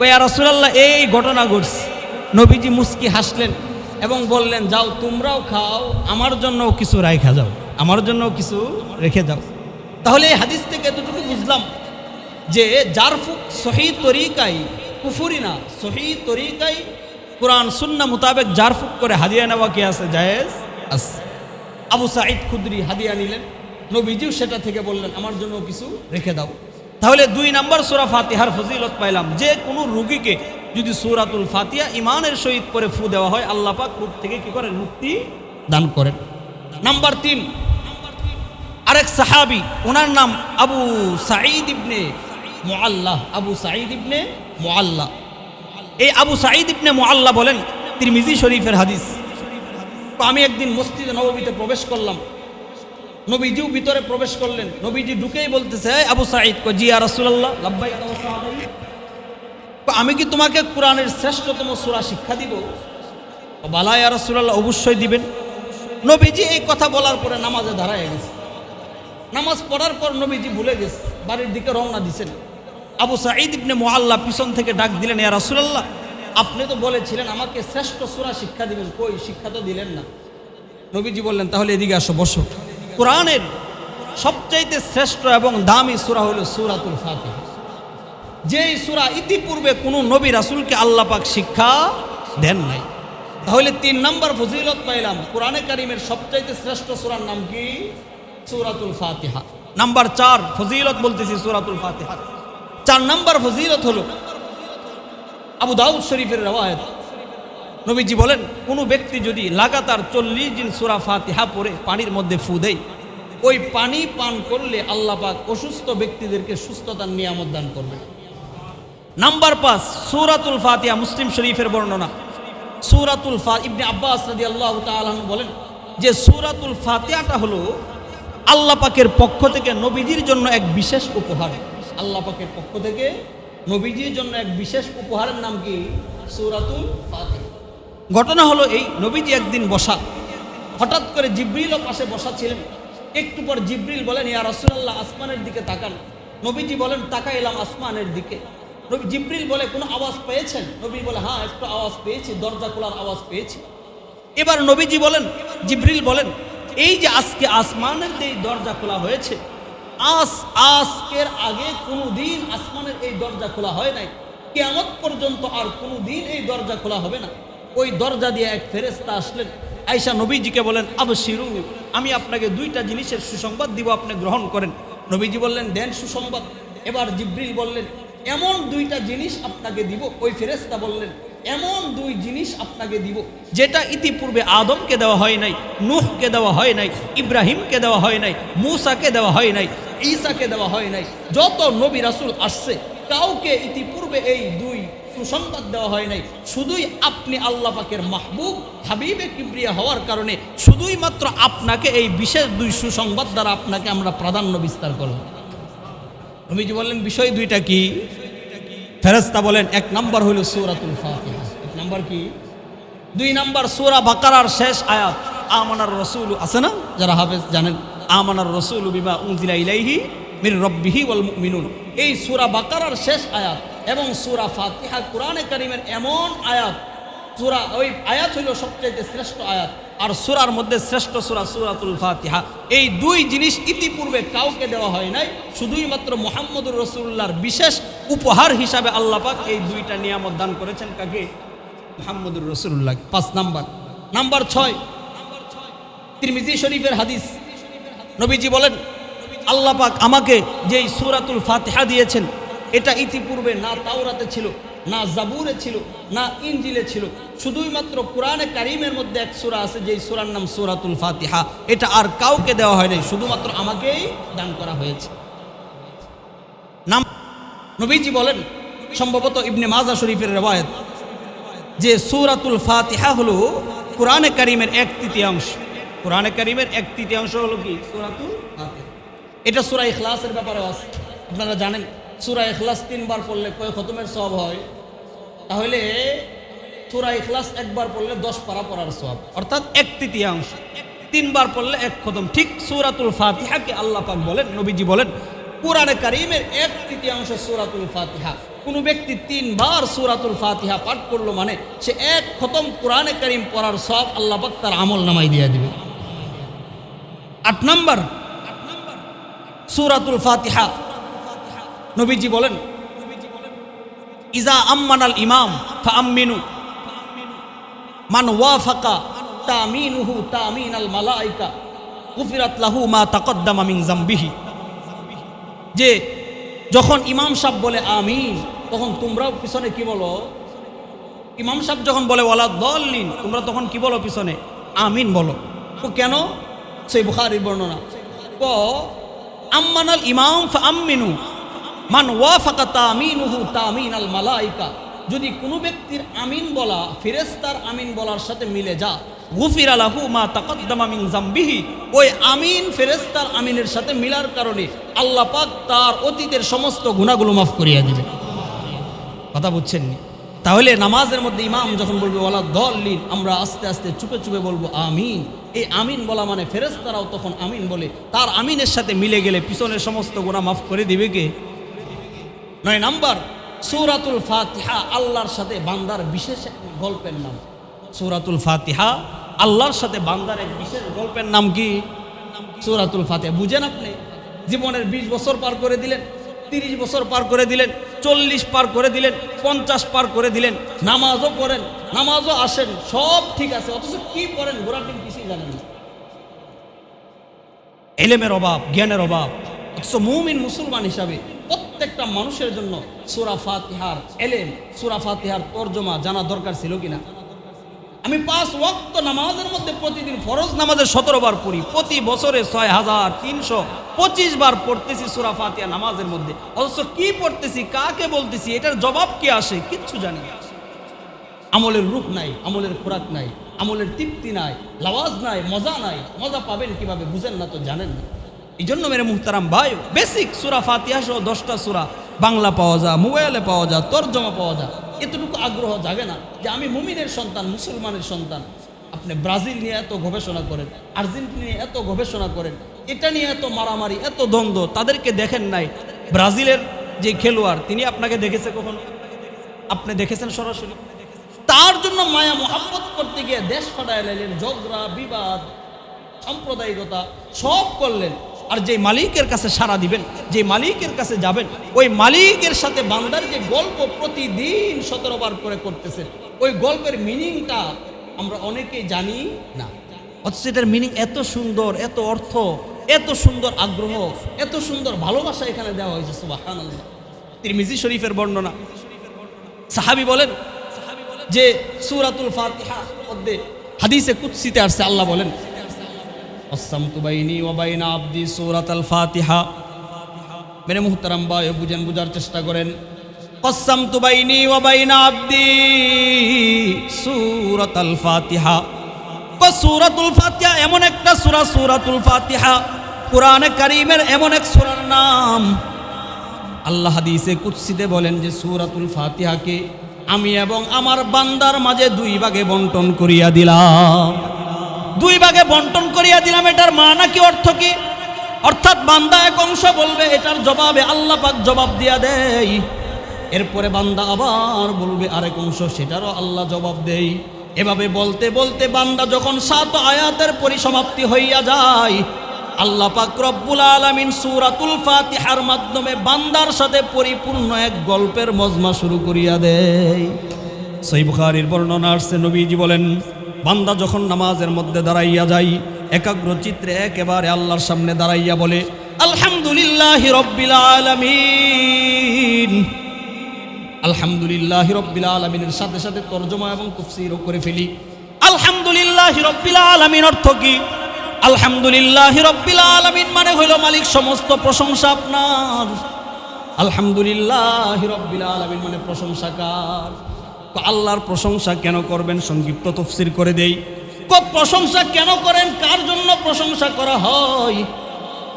ইয়া রাসূলুল্লাহ, এই ঘটনা ঘটছে। নবীজি মুস্কি হাসলেন, এবং বললেন, যাও তোমরাও খাও, আমার জন্যও কিছু রাখা যাও, আমার জন্যও কিছু রেখে যাও। তাহলে এই হাদিস থেকে এতটুকু বুঝলাম যে জারফুক সহি তরিকাই, কুফুরি না, সহি তরিকাই কোরআন সুন্নাহ মোতাবেক জারফুক করে হাদিয়া নেওয়া কি আছে, জায়েজ আছে। আবু সাঈদ খুদরি হাদিয়া নিলেন, নবীজিও সেটা থেকে বললেন আমার জন্য কিছু রেখে দাও। তাহলে 2 নম্বর সূরা ফাতিহার ফজিলত পাইলাম, যে কোনো রোগীকে যদি সূরাতুল ফাতিহা ইমানের সহিত করে ফু দেওয়া হয়, আল্লাহ পাক রোগ থেকে কি করেন, মুক্তি দান করেন। নাম্বার 3, আরেক সাহাবী, ওনার নাম আবু সাঈদ ইবনে মুআল্লা। আবু সাঈদ ইবনে মুআল্লা, এই আবু সাঈদ ইবনে মুআল্লা বলেন, তিরমিজি শরীফের হাদিস, তো আমি একদিন মসজিদে নববীতে প্রবেশ করলাম, নবীজিও ভিতরে প্রবেশ করলেন, নবীজি ঢুকেই বলতেছে, আবু সাঈদ, জি ইয়া রাসূলুল্লাহ, লাব্বাইক ওয়া সাদাইক, আমি কি তোমাকে কোরআনের শ্রেষ্ঠতম সূরা শিক্ষা দিব? বালা ইয়া রাসূলুল্লাহ, অবশ্যই দিবেন। নবীজি এই কথা বলার পরে নামাজে দাঁড়ায় গেছে। নামাজ পড়ার পর নবীজি ভুলে গেছে, বাড়ির দিকে রওনা দিছেন। আবু সাঈদ ইবনে মুআল্লা পিছন থেকে ডাক দিলেন, ইয়া রাসূলুল্লাহ, আপনি তো বলেছিলেন আমাকে শ্রেষ্ঠ সূরা শিক্ষা দিবেন, কই শিক্ষা তো দিলেন না। নবীজি বললেন, তাহলে এদিকে আসো, বসো। কোরআনের সবচাইতে শ্রেষ্ঠ এবং দামি সূরা হলো সূরাতুল ফাতিহা, যেই সূরা ইতিপূর্বে কোনো নবী রাসূলকে আল্লাহ পাক শিক্ষা দেন নাই। তাহলে 3 নম্বর ফজিলত পাইলাম, কোরআনে কারীমের সবচাইতে শ্রেষ্ঠ সূরার নাম কি? সূরাতুল ফাতিহা। নাম্বার 4 ফজিলত বলতেছি সূরাতুল ফাতিহা। 4 নম্বর ফজিলত হলো আবু দাউদ শরীফের রওয়ায়াত, নবীজি বলেন, কোনো ব্যক্তি যদি লাগাতার 40 দিন সূরা ফাতিহা পড়ে পানির মধ্যে ফু দেয়, ওই পানি পান করলে আল্লাহ পাক অসুস্থ ব্যক্তিদেরকে সুস্থতার নিয়ামত দান করবেন। নাম্বার 5 সূরাতুল ফাতিহা, মুসলিম শরীফের বর্ণনা। সূরাতুল ফাতিহা, ইবনে আব্বাস রাদিয়াল্লাহু তাআলা আনহু বলেন যে সূরাতুল ফাতিহাটা হলো আল্লাহ পাকের পক্ষ থেকে নবীজির জন্য এক বিশেষ উপহার। আল্লাহ পাকের পক্ষ থেকে নবীজির জন্য এক বিশেষ উপহারের নাম কি? সূরাতুল ফাতিহা। ঘটনা হলো এই, নবীজি একদিন বসা, হঠাৎ করে জিবরিলও পাশে বসা ছিলেন। একটু পর জিবরিল বলেন, ইয়া রাসূলুল্লাহ, আসমানের দিকে তাকান। নবীজি বলেন, তাকাইলাম আসমানের দিকে। জিবরিল বলে, কোনো আওয়াজ পেয়েছেন? নবী বলে, হ্যাঁ, একটু আওয়াজ পেয়েছি, দরজা খোলার আওয়াজ পেয়েছি। এবার নবীজি বলেন, জিবরিল বলেন, এই যে আজকে আসমানের যে দরজা খোলা হয়েছে, আজকের আগে কোনো দিন আসমানের এই দরজা খোলা হয় নাই, কিয়ামত পর্যন্ত আর কোনো দিন এই দরজা খোলা হবে না। ওই দরজা দিয়ে এক ফেরেশতা আসলেন, আয়েশা নবীজিকে বলেন, আবশিরু, আমি আপনাকে 2টা জিনিসের সুসংবাদ দিব, আপনি গ্রহণ করেন। নবীজি বললেন, দেন সুসংবাদ। এবার জিবরিল বললেন, এমন 2টা জিনিস আপনাকে দিব। ওই ফেরেশতা বললেন, এমন 2 জিনিস আপনাকে দিব যেটা ইতিপূর্বে আদমকে দেওয়া হয় নাই, নূহকে দেওয়া হয় নাই, ইব্রাহিমকে দেওয়া হয় নাই, মূসাকে দেওয়া হয় নাই, ঈসাকে দেওয়া হয় নাই। যত নবী রাসূল আসছে কাউকে ইতিপূর্বে এই 2 সুসংবাদ দেওয়া হয় নাই। শুধুই আপনি আল্লাহ পাকের মাহবুব, হাবিবে কিবরিয়া হওয়ার কারণে শুধুই মাত্র আপনাকে এই বিশেষ 2 সুসংবাদ দ্বারা আপনাকে আমরা প্রাধান্য বিস্তার করব। নবীজি বললেন, বিষয় 2টা কি? ফেরেশতা বলেন, 1 নম্বর হলো সূরাতুল ফাতিহা। 1 নম্বর কি? 2 নম্বর সূরা বাকারার শেষ আয়াত, আমানার রাসূল, আছে না, যারা হাফেজ জানেন, আমানার রাসূলু বিমা উনজিলা ইলাইহি মির রাব্বিহি ওয়াল মুমিনুন। এই সূরা বাকারার শেষ আয়াত এবং সূরা ফাতিহা কোরআনে কারীমের এমন আয়াত, সূরা, ওই আয়াত হলো সবচেয়ে শ্রেষ্ঠ আয়াত, আর সূরার মধ্যে শ্রেষ্ঠ সূরা সূরাতুল ফাতিহা। এই 2 জিনিস ইতিপূর্বে কাউকে দেওয়া হয় নাই, শুধুই মাত্র মুহাম্মদুর রাসূলুল্লাহর বিশেষ উপহার হিসাবে আল্লাহ পাক এই 2টা নিয়ামত দান করেছেন। কাকে? মুহাম্মদুর রাসূলুল্লাহ। 5 নাম্বার। নাম্বার 6 তিরমিজি শরীফের হাদিস, নবীজি বলেন, আল্লাহ পাক আমাকে যেই সূরাতুল ফাতিহা দিয়েছেন, এটা ইতিপূর্বে না তাওরাতে ছিল, না জাবুরে ছিল, না ইনজিলে ছিল। শুধুই মাত্র কোরআনে কারীমের মধ্যে এক সূরা আছে, যেই সূরার নাম সূরাতুল ফাতিহা। এটা আর কাউকে দেওয়া হয়নি, শুধুমাত্র আমাকেই দান করা হয়েছে। নাম নবীজি বলেন, সম্ভবত ইবনে মাজাহ শরীফের রওয়ায়াত, যে সূরাতুল ফাতিহা হলো কোরআনে কারীমের 1/3। কোরআনে কারীমের 1/3 হলো কি? সূরাতুল ফাতিহা। এটা সূরা ইখলাসের ব্যাপারে আছে, আপনারা জানেন। সূরা ইখলাস 3 বার পড়লে কয় খতমের সওয়াব হয়? তাহলে সূরা ইখলাস 1 বার পড়লে 10 পারা পড়ার সওয়াব, অর্থাৎ 1/3। 3 বার পড়লে 1 খতম। ঠিক সূরাতুল ফাতিহাকে আল্লাহ পাক বলেন, নবীজি বলেন, কোরআনে কারীমের 1/3 সূরাতুল ফাতিহা। কোনো ব্যক্তি 3 বার সূরাতুল ফাতিহা পাঠ করলো মানে সে এক খতম কোরআনে কারীম পড়ার সব আল্লাহ পাক তার আমল নামায় দিয়ে দিবে। 8 নম্বর সূরাতুল ফাতিহা, নবীজি বলেন ইজা আম্মানাল ইমাম ফাআমিনু মান ওয়াফাকা তামিনুহু তামিনাল মালাইকা গুফিরাত লাহু মা তাকদ্দামা মিন যামবিহি। যে যখন ইমাম সাহেব বলে আমিন, তখন তোমরাও পিছনে কি বলো? ইমাম সাহেব যখন বলে ওয়ালা দল্লিন, তোমরা তখন কি বলো? পিছনে আমিন বলো। তো কেন? সেই বুখারীর বর্ণনা। তো আম্মানাল ইমাম ফাআমিনু মান ওয়াফাকা তামিনুহু তামিনাল মালাইকা, যদি কোনো ব্যক্তির আমিন বলা ফেরেশতার আমিন বলার সাথে মিলে যা, গুফিরা লাহু মা তাকদ্দামা মিন যামবিহি, ওই আমিন ফেরেশতার আমিনের সাথে মিলার কারণে আল্লাহ পাক তার অতীতের সমস্ত গুনাহগুলো মাফ করিয়া দিবে। কথা বুঝছেন নি? তাহলে নামাজের মধ্যে ইমাম যখন বলবে ওয়ালা দল্লিন, আমরা আস্তে আস্তে চুপে চুপে বলবো আমিন। এই আমিন বলা মানে ফেরেশতারাও তখন আমিন বলে তার আমিনের সাথে মিলে গেলে পিছনের সমস্ত গুনাহ মাফ করে দিবে কে? 9 নম্বর সূরাতুল ফাতিহা আল্লাহর সাথে বান্দার বিশেষ এক গল্পের নাম। সূরাতুল ফাতিহা আল্লাহর সাথে বান্দার এক বিশেষ গল্পের নাম কি? সূরাতুল ফাতিহা। বুঝেন আপনি? জীবনের 20 বছর পার করে দিলেন, 30 বছর পার করে দিলেন, 40 পার করে দিলেন, 50 পার করে দিলেন, নামাজও পড়েন, নামাজও আসেন, সব ঠিক আছে, অথচ কি পড়েন গোড়াটিন কিছুই জানেন না। এলেমের অভাব, জ্ঞানের অভাব। অথচ মুমিন মুসলমান হিসাবে প্রত্যেকটা মানুষের জন্য সূরা ফাতিহার এলেম, সূরা ফাতিহার তরজমা জানা দরকার ছিল কিনা? আমি 5 ওয়াক্ত নামাজের মধ্যে প্রতিদিন ফরজ নামাজের 17 বার পড়ি, প্রতি বছরে 6325 বার পড়তেছি সূরা ফাতিহা নামাজের মধ্যে, অথচ কি পড়তেছি, কাকে বলতেছি, এটার জবাব কি আসে কিচ্ছু জানি না। আমলের রূপ নাই, আমলের খোরাক নাই, আমলের তৃপ্তি নাই, লাওয়াজ নাই, মজা নাই। মজা পাবেন কিভাবে? বুঝেন না তো, জানেন না। এই জন্য মেরে মুহতারাম ভাই, বেসিক সূরা ফাতিহা সহ 10টা সূরা বাংলা পাওয়া যায়, মোবাইলে পাওয়া যায়, তরজমা পাওয়া যায়। এতটুকু আগ্রহ জাগে না যে আমি মুমিনের সন্তান, মুসলমানের সন্তান। আপনি ব্রাজিল নিয়ে এত গবেষণা করেন, আর্জেন্টিনা নিয়ে এত গবেষণা করেন, এটা নিয়ে এত মারামারি, এত দ্বন্দ্ব, তাদেরকে দেখেন নাই? ব্রাজিলের যে খেলোয়াড়, তিনি আপনাকে দেখেছে কখনো? আপনি দেখেছেন সরাসরি? তার জন্য মায়া মোহাব্বত করতে গিয়ে দেশ ফাটায় লাইলেন, ঝগড়া বিবাদ সাম্প্রদায়িকতা সব করলেন। আর যে মালিকের কাছে সাড়া দিবেন, যে মালিকের কাছে যাবেন, ওই মালিকের সাথে বান্দার যে গল্প প্রতিদিন 17 বার করে করতেছেন, ওই গল্পের মিনিংটা আমরা অনেকেই জানি না। অথচ এটার মিনিং এত সুন্দর, এত অর্থ, এত সুন্দর আগ্রহ, এত সুন্দর ভালোবাসা এখানে দেওয়া হয়েছে। সুবহানাল্লাহ। তিরমিজি শরীফের বর্ণনা, সাহাবী বলেন যে সূরাতুল ফাতিহা মধ্যে হাদিসে কুদসিতে আসছে, আল্লাহ বলেন আসসামতু বাইনি ওয়া বাইনা আবদি সূরাতুল ফাতিহা। মেরে মুহতারাম ভাই, বুঝেন, বুঝার চেষ্টা করেন। আসসামতু বাইনি ওয়া বাইনা আবদি সূরাতুল ফাতিহা। সূরাতুল ফাতিহা এমন একটা সূরা, সূরাতুল ফাতিহা কোরআনে কারীমের এমন এক সূরার নাম, আল্লাহ হাদিসে কুদসিতে বলেন যে সূরাতুল ফাতিহাকে আমি এবং আমার বান্দার মাঝে 2 ভাগে বন্টন করিয়া দিলাম। 2 ভাগে বন্টন করিয়া দিলাম, এটার মানে কি, অর্থ কি? অর্থাৎ বান্দা এক অংশ বলবে, এটার জবাবে আল্লাহ পাক জবাব দিয়া দেয়। এরপরে বান্দা আবার বলবে আরেক অংশ, সেটারও আল্লাহ জবাব দেয়। এভাবে বলতে বলতে বান্দা যখন 7 আয়াতের পরিসমাপ্তি হইয়া যায়, আল্লাহ পাক রব্বুল আলামিন সূরাতুল ফাতিহার মাধ্যমে বান্দার সাথে পরিপূর্ণ এক গল্পের মজমা শুরু করিয়া দেয়। সহিহ বুখারীর বর্ণনা আসছে, নবীজি বলেন বান্দা যখন নামাজের মধ্যে দাঁড়াইয়া যায়, একাগ্র চিত্রে একেবারে আল্লাহর সামনে দাঁড়াইয়া বলে আলহামদুলিল্লাহি রাব্বিল আলামিন, আলহামদুলিল্লাহি রাব্বিল আলামিনের সাথে সাথে তরজমা এবং তাফসীরও করে ফেলি। আলহামদুলিল্লাহি রাব্বিল আলামিন অর্থ কি? আলহামদুলিল্লাহি রাব্বিল আলামিন মানে হইল মালিক সমস্ত প্রশংসা আপনার। আলহামদুলিল্লাহি রাব্বিল আলামিন মানে প্রশংসাকার। তো আল্লাহর প্রশংসা কেন করবেন? সংক্ষিপ্ত তাফসীর করে দেই। প্রশংসা কেন করেন? কার জন্য প্রশংসা করা হয়?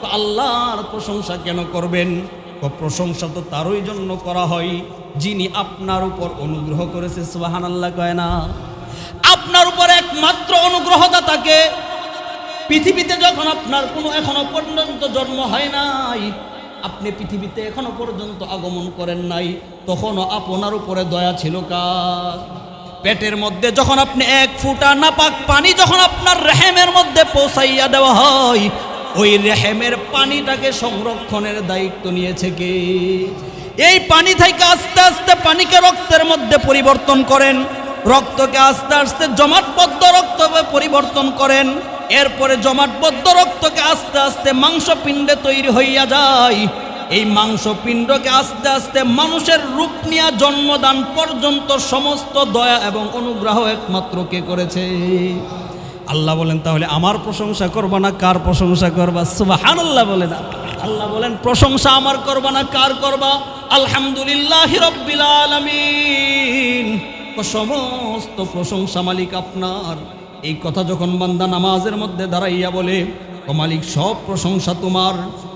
তো আল্লাহর প্রশংসা কেন করবেন? প্রশংসা তো তারই জন্য করা হয় যিনি আপনার উপর অনুগ্রহ করেছে। সুবহানাল্লাহ কয় না? আপনার উপর একমাত্র অনুগ্রহদাতাকে, পৃথিবীতে যখন আপনার কোনো এখনো পর্যন্ত জন্ম হয় নাই, আপনি পৃথিবীতে এখনো পর্যন্ত আগমন করেন নাই, তখনও আপনার উপরে দয়া ছিল কার? পেটের মধ্যে যখন আপনি এক ফুটা নাপাক পানি যখন আপনার রেহেমের মধ্যে পৌঁছাইয়া দেওয়া হয়, ওই রেহেমের পানিটাকে সংরক্ষণের দায়িত্ব নিয়েছে কে? এই পানি থেকে আস্তে আস্তে পানিকে রক্তের মধ্যে পরিবর্তন করেন, রক্তকে আস্তে আস্তে জমাটবদ্ধ রক্ত পরিবর্তন করেন, এরপরে জমাটবদ্ধ রক্তকে আস্তে আস্তে মাংসপিণ্ডে তৈরি হইয়া যায়। এই মাংসপিণ্ডকে আস্তে আস্তে মানুষের রূপ নিয়ে জন্মদান পর্যন্ত সমস্ত দয়া এবং অনুগ্রহ একমাত্র কে করেছে? আল্লাহ বলেন, তাহলে আমার প্রশংসা করবা না কার প্রশংসা করবা? সুবহানাল্লাহ বলে না। আল্লাহ বলেন, প্রশংসা আমার করবা না কার করবা? আলহামদুলিল্লাহি রাব্বিল আলামিন, সমস্ত প্রশংসা মালিক আপনার। এই কথা যখন বান্দা নামাজের মধ্যে দাঁড়াইয়া বলে, ও মালিক সব প্রশংসা তোমার,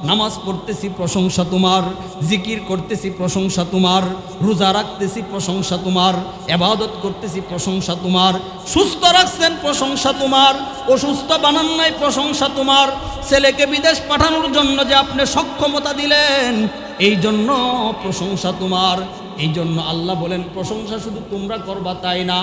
নামাজ পড়তেছি প্রশংসা তোমার, জিকির করতেছি প্রশংসা তোমার, রোজা রাখতেছি প্রশংসা তোমার, ইবাদত করতেছি প্রশংসা তোমার, সুস্থ রাখছেন প্রশংসা তোমার, অসুস্থ বানান নাই প্রশংসা তোমার, ছেলেকে বিদেশ পাঠানোর জন্য যে আপনি সক্ষমতা দিলেন এই জন্য প্রশংসা তোমার। এই জন্য আল্লাহ বলেন, প্রশংসা শুধু তোমরা করবা তাই না,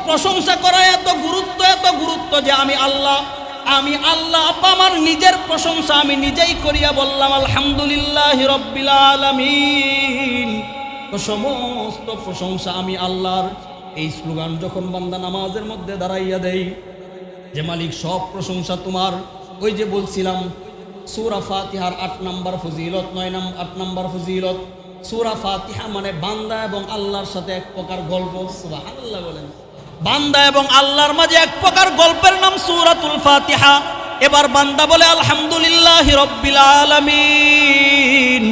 প্রশংসা করা এত গুরুত্ব যে আমি আল্লাহ আমার নিজের প্রশংসা আমি নিজেই করিয়া বললাম আলহামদুলিল্লাহি রাব্বিল আলামিন, সমস্ত প্রশংসা আমি আল্লাহর। এই স্লোগান যখন বান্দা নামাজের মধ্যে দাঁড়াইয়া দেই যে মালিক সব প্রশংসা তোমার, ওই যে বলছিলাম সূরা ফাতিহার 8 নম্বর ফজিলত 8 নম্বর ফজিলত। সূরা ফাতিহা মানে বান্দা এবং আল্লাহর সাথে এক প্রকার গল্প। সুবহানাল্লাহ বলেন। বান্দা এবং আল্লাহর মাঝে এক প্রকার গল্পের নাম সূরাতুল ফাতিহা। এবার বান্দা বলে আলহামদুলিল্লাহি রাব্বিল আলামিন,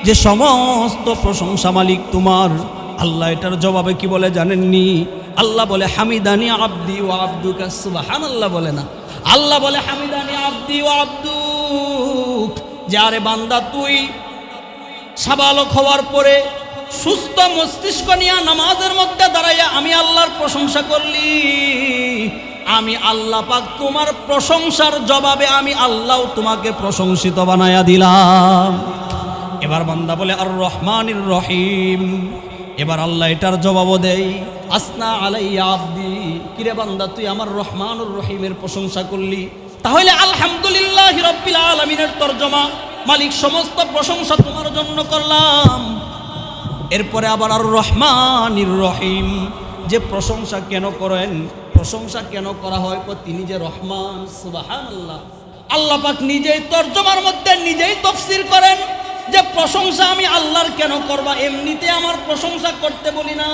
যে সমস্ত প্রশংসা মালিক তোমার। আল্লাহ এটার জবাবে কি বলে জানেননি? আল্লাহ বলে হামিদানি আবদি ওয়া আবদুকা। সুবহানাল্লাহ বলে না। আল্লাহ বলে হামিদানি আবদি ওয়া আবদুক, যে আরে বান্দা তুই সাবালক হওয়ার পরে সুস্থ মস্তিষ্ক নিয়ে নামাজের মধ্যে দাঁড়াইয়া আমি আল্লাহর প্রশংসা করলি, আমি আল্লাহ পাক তোমার প্রশংসার জবাবে আমি আল্লাহ তোমাকে প্রশংসিত বানায়া দিলাম। এবার বান্দা বলে আর রহমানির রহিম। এবার আল্লাহ এটার জবাবও দেয় আসনা আলাইয়া আবদি, কিরে বান্দা তুই আমার রহমানুর রহিমের প্রশংসা করলি, তাহলে আলহামদুলিল্লাহি রাব্বিল আলামিনের তরজমা মালিক সমস্ত প্রশংসা তোমার জন্য করলাম। এরপরে আবার আর রহমানির রহিম, যে প্রশংসা কেন করেন, প্রশংসা কেন করা হয়, তিনি যে রহমান। সুবহানাল্লাহ। আল্লাহ পাক নিজেই তরজমার মধ্যে নিজেই তাফসীর করেন যে প্রশংসা আমি আল্লাহর কেন করবা, এমনিতে আমার প্রশংসা করতে বলি না।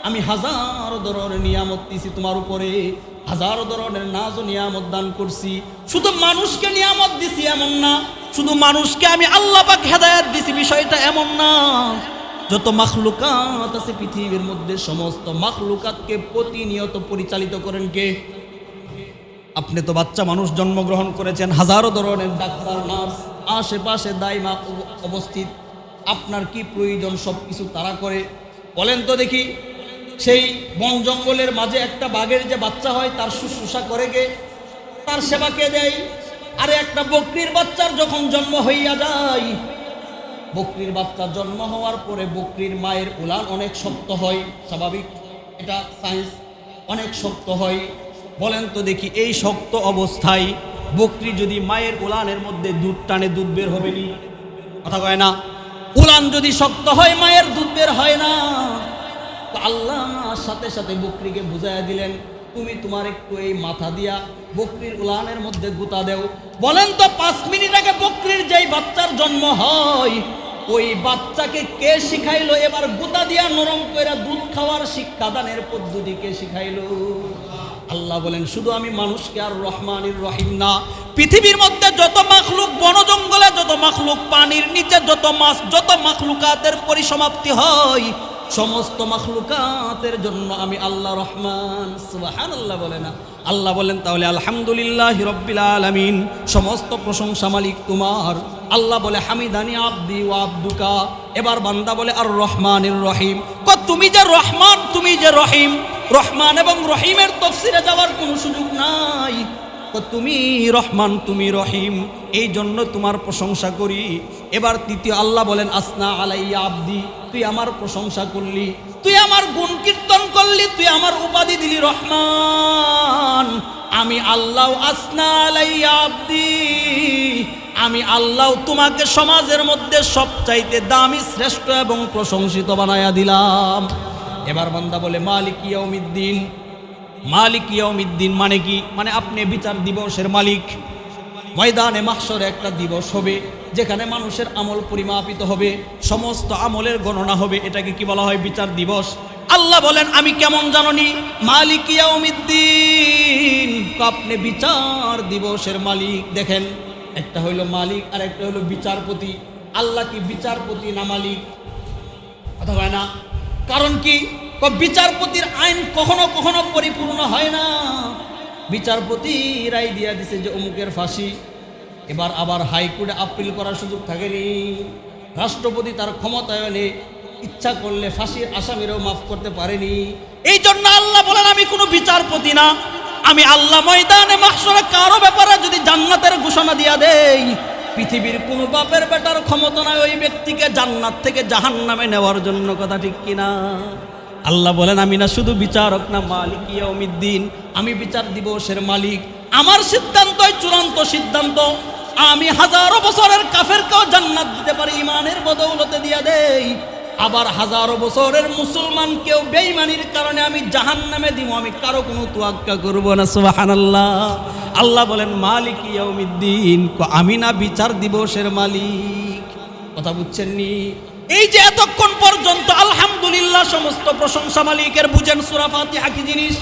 আমি হাজার ধরনের নিয়ামত দিছি তোমার উপরে, হাজার ধরনের নাজ ও নিয়ামত দান করছি। শুধু মানুষকে নিয়ামত দিছি এমন না, শুধু মানুষকে আমি আল্লাহ পাক হেদায়েত দিছি বিষয়টা এমন না। যত মাখলুকাত আছে পৃথিবীর মধ্যে সমস্ত মাখলুকাতকে প্রতিনিয়ত পরিচালিত করেন কে? আপনি তো বাচ্চা মানুষ জন্মগ্রহণ করেছেন, হাজারো ধরনের ডাক্তার নার্স আশেপাশে দাইমা অবস্থিত। আপনার কি প্রয়োজন সব কিছু তারা করে। বলেন তো দেখি, সেই বন জঙ্গলের মাঝে একটা বাঘের যে বাচ্চা হয় তার শুশ্রূষা করে কে? তার সেবা কে দেয়? আরে একটা বকরির বাচ্চার যখন জন্ম হইয়া যায়, বকরির বাচ্চা জন্ম হওয়ার পরে বকরির মায়ের উলান অনেক শক্ত হয়, স্বাভাবিক, এটা সায়েন্স, অনেক শক্ত হয়। বলেন তো দেখি, এই শক্ত অবস্থায় বকরি যদি মায়ের উলানের মধ্যে দুধ টানে, দুধ বের হবে নি? কথা কয় না? উলান যদি শক্ত হয় মায়ের দুধ বের হয় না। তো আল্লাহ সাথে সাথে বকরিকে বুঝাইয়া দিলেন, তুমি তোমার একটু এই মাথা দিয়া বকরির উলানের মধ্যে গুতা দেও। বলেন তো 5 মিনিট আগে বকরির যেই বাচ্চার জন্ম হয়, ওই বাচ্চাকে কে শিখাইলো এবার গুতা দিয়া নরম কইরা দুধ খাওয়ার শিক্ষাদানের পদ্ধতি কে শিখাইলো? আল্লাহ বলেন, শুধু আমি মানুষকে আর রহমানির রহিম না, পৃথিবীর মধ্যে যত মাখলুক, বন জঙ্গলে যত মাখলুক, পানির নিচে যত মাছ, যত মাখলুকাতের পরিসমাপ্তি হয়, সমস্ত মাখলুকাতের জন্য আমি আল্লাহ রহমান। সুবহানাল্লাহ বলে না? আল্লাহ বলেন, তাহলে আলহামদুলিল্লাহি রাব্বিল আলামিন, সমস্ত প্রশংসা মালিক তোমার। আল্লাহ বলে হামিদানি আবদি ওয়া আবদুকা। এবার বান্দা বলে আর রহমানির রহিম। তুমি যে রহমান, তুমি যে রহিম, রহমান এবং রহিমের তাফসীরে যাওয়ার কোনো সুযোগ নাই। তুমি রহমান, তুমি রহিম, এই জন্য তোমার প্রশংসা করি। এবার তৃতীয় আল্লাহ বলেন আসনা আলাইয়া আব্দি, তুই আমার প্রশংসা করলি, তুই আমার গুণ কীর্তন করলি, তুই আমার উপাধি দিলি রহমান। আমি আল্লাহ আসনা আলাইয়া আব্দি, আমি আল্লাহ তোমাকে সমাজের মধ্যে সবচাইতে দামি, শ্রেষ্ঠ এবং প্রশংসিত বানায়া দিলাম। এবার বান্দা বলে মালিক ইয়াউমিদ্দিন। মালিক ইয়াউমিদ্দিন মানে কি? মানে আপনি বিচার দিবসের মালিক। ময়দানে মাহশরে একটা দিবস হবে যেখানে মানুষের আমল পরিমাপিত হবে, সমস্ত আমলের গণনা হবে। এটাকে কি বলা হয়? বিচার দিবস। আল্লাহ বলেন আমি কেমন জাননি? মালিক ইয়াউমিদ্দিন, আপনি বিচার দিবসের মালিক। দেখেন, একটা হইল মালিক আর একটা হইল বিচারপতি। আল্লাহ কি বিচারপতি না মালিক? কথা হয় না। কারণ কি? বিচারপতির আইন কখনো কখনো পরিপূর্ণ হয় না। বিচারপতি রায় দিয়া দিছে যে অমুকের ফাঁসি, এবার আবার হাইকোর্টে আপিল করার সুযোগ থাকেনি। রাষ্ট্রপতি তার ক্ষমতায়নে ইচ্ছা করলে ফাঁসির আসামিরাও মাফ করতে পারেনি। এই জন্য আল্লাহ বলেন আমি কোনো বিচারপতি না, আমি আল্লাহ ময়দানে মাহশরে কারো ব্যাপারে যদি জান্নাতের ঘোষণা দিয়া দেই, পৃথিবীর কোনো বাপের বেটার ক্ষমতা নাই ওই ব্যক্তিকে জান্নাত থেকে জাহান্নামে নেওয়ার জন্য। কথা ঠিক কিনা? আল্লাহ বলেন আমি না শুধু বিচারক না, মালিক ইয়াউমিদ্দিন, আমি বিচার দিবসের মালিক। আমার সিদ্ধান্তই চূড়ান্ত সিদ্ধান্ত। আমি হাজারো বছরের কাফেরকেও জান্নাত দিতে পারি, ইমানের বদৌলতে দিয়া দেই। আবার হাজারো বছরের মুসলমানকেও বেঈমানির কারণে আমি জাহান্নামে দিব। আমি কারো কোনো তোয়াক্কা করব না। সুবহানাল্লাহ। আল্লাহ বলেন মালিক ইয়াউমিদ্দিন, আমি না বিচার দিবসের মালিক। কথা বুঝছেন নি? এই যে এতক্ষণ পর্যন্ত আলহামদুলিল্লাহ সমস্ত প্রশংসা মালিকের, বুঝেন সূরা ফাতিহা কি জিনিস?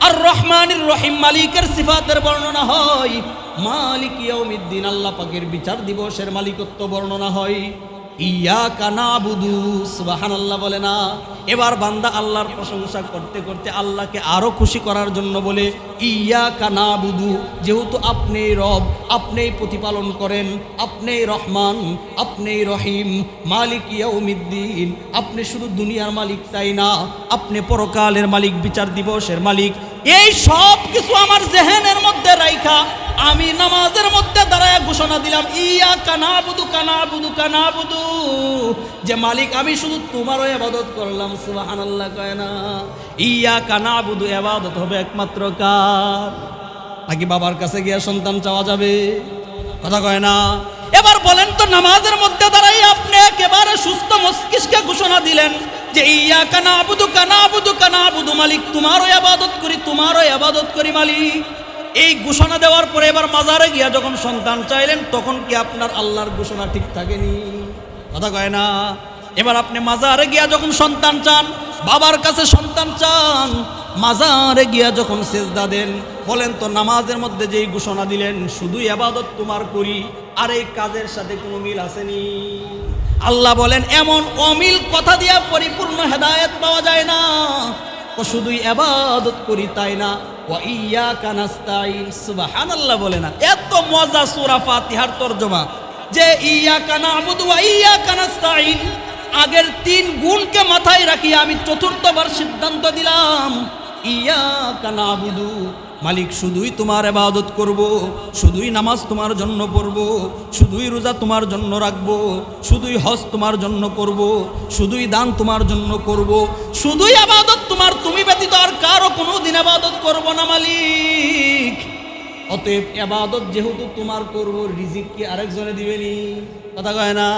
আর রহমানির রহিম মালিকের সিফাতের বর্ণনা হয়, মালিক ইয়াউমিদ্দিন আল্লাহ পাকের বিচার দিবসের মালিকত্ব বর্ণনা হয়। ইয়াকা নাবুদু, সুবহানাল্লাহ বলে না। এবার বান্দা আল্লাহর প্রশংসা করতে করতে আল্লাহকে আরো খুশি করার জন্য বলে ইয়াকা নাবুদু, যেহেতু আপনি রব, আপনিই প্রতিপালন করেন, আপনিই রহমান, আপনিই রহিম, মালিক ইয়াউমিদ্দিন, আপনি শুধু দুনিয়ার মালিক তাই না, আপনি পরকালের মালিক, বিচার দিবসের মালিক। এই সব কিছু আমার জেহেনের মধ্যে রাইখা আমি নামাজের মধ্যে দাঁড়ায় ঘোষণা দিলাম ইয়াকা নাবুদু কানাবুদু কানাবুদু, যে মালিক আমি শুধু তোমারও ইবাদত করলাম। সুবহানাল্লাহ কয় না? ইয়াকা নাবুদু ইবাদত হবে একমাত্র কার? নাকি বাবার কাছে গিয়ে সন্তান চাওয়া যাবে? কথা কয় না। এবার বলেন তো, নামাজের মধ্যে দাঁড়াই আপনি একেবারে সুস্থ মস্তিষ্কে ঘোষণা দিলেন যে ইয়াকা নাবুদু কানাবুদু কানাবুদু, মালিক তোমারও ইবাদত করি, তোমারও ইবাদত করি মালিক। এই ঘোষণা দেওয়ার পরে এবার মাজারে গিয়া যখন সন্তান চাইলেন, তখন কি আপনার আল্লাহর ঘোষণা ঠিক থাকেনি? কথা কয় না। এবার আপনি মাজারে গিয়া যখন সন্তান চান, বাবার কাছে সন্তান চান, মাজারে গিয়া যখন সেজদা দেন, বলেন তো নামাজের মধ্যে যেই ঘোষণা দিলেন শুধু ইবাদত তোমার করি, আর এই কাজের সাথে কোনো মিল আসেনি? আল্লাহ বলেন এমন অমিল কথা দিয়া পরিপূর্ণ হেদায়েত পাওয়া যায় না। ও শুধুই ইবাদত করি তাই না, ওয়া ইয়াকা নাস্তাইন। সুবহানাল্লাহ বলে না। এত মজা সূরা ফাতিহার তরজমা যে ইয়াকা নাবুদু ওয়া ইয়াকা নাস্তাইন, আগের তিন গুণকে মাথায় রাখি আমি চতুর্থবার সিদ্ধান্ত দিলাম ইয়াকা নাবুদু, মালিক শুধুই তোমার ইবাদত করব, শুধুই নামাজ তোমার জন্য পড়ব, শুধুই রোজা তোমার জন্য রাখব, শুধুই হজ তোমার জন্য করব, শুধুই দান তোমার জন্য করব, শুধুই ইবাদত তোমার, তুমি ব্যতীত আর কারো কোনোদিন ইবাদত করব না মালিক। অতএব ইবাদত যেহেতু তোমার করব, রিজিক কি আরেকজনে দিবেনি? কথা কয় না।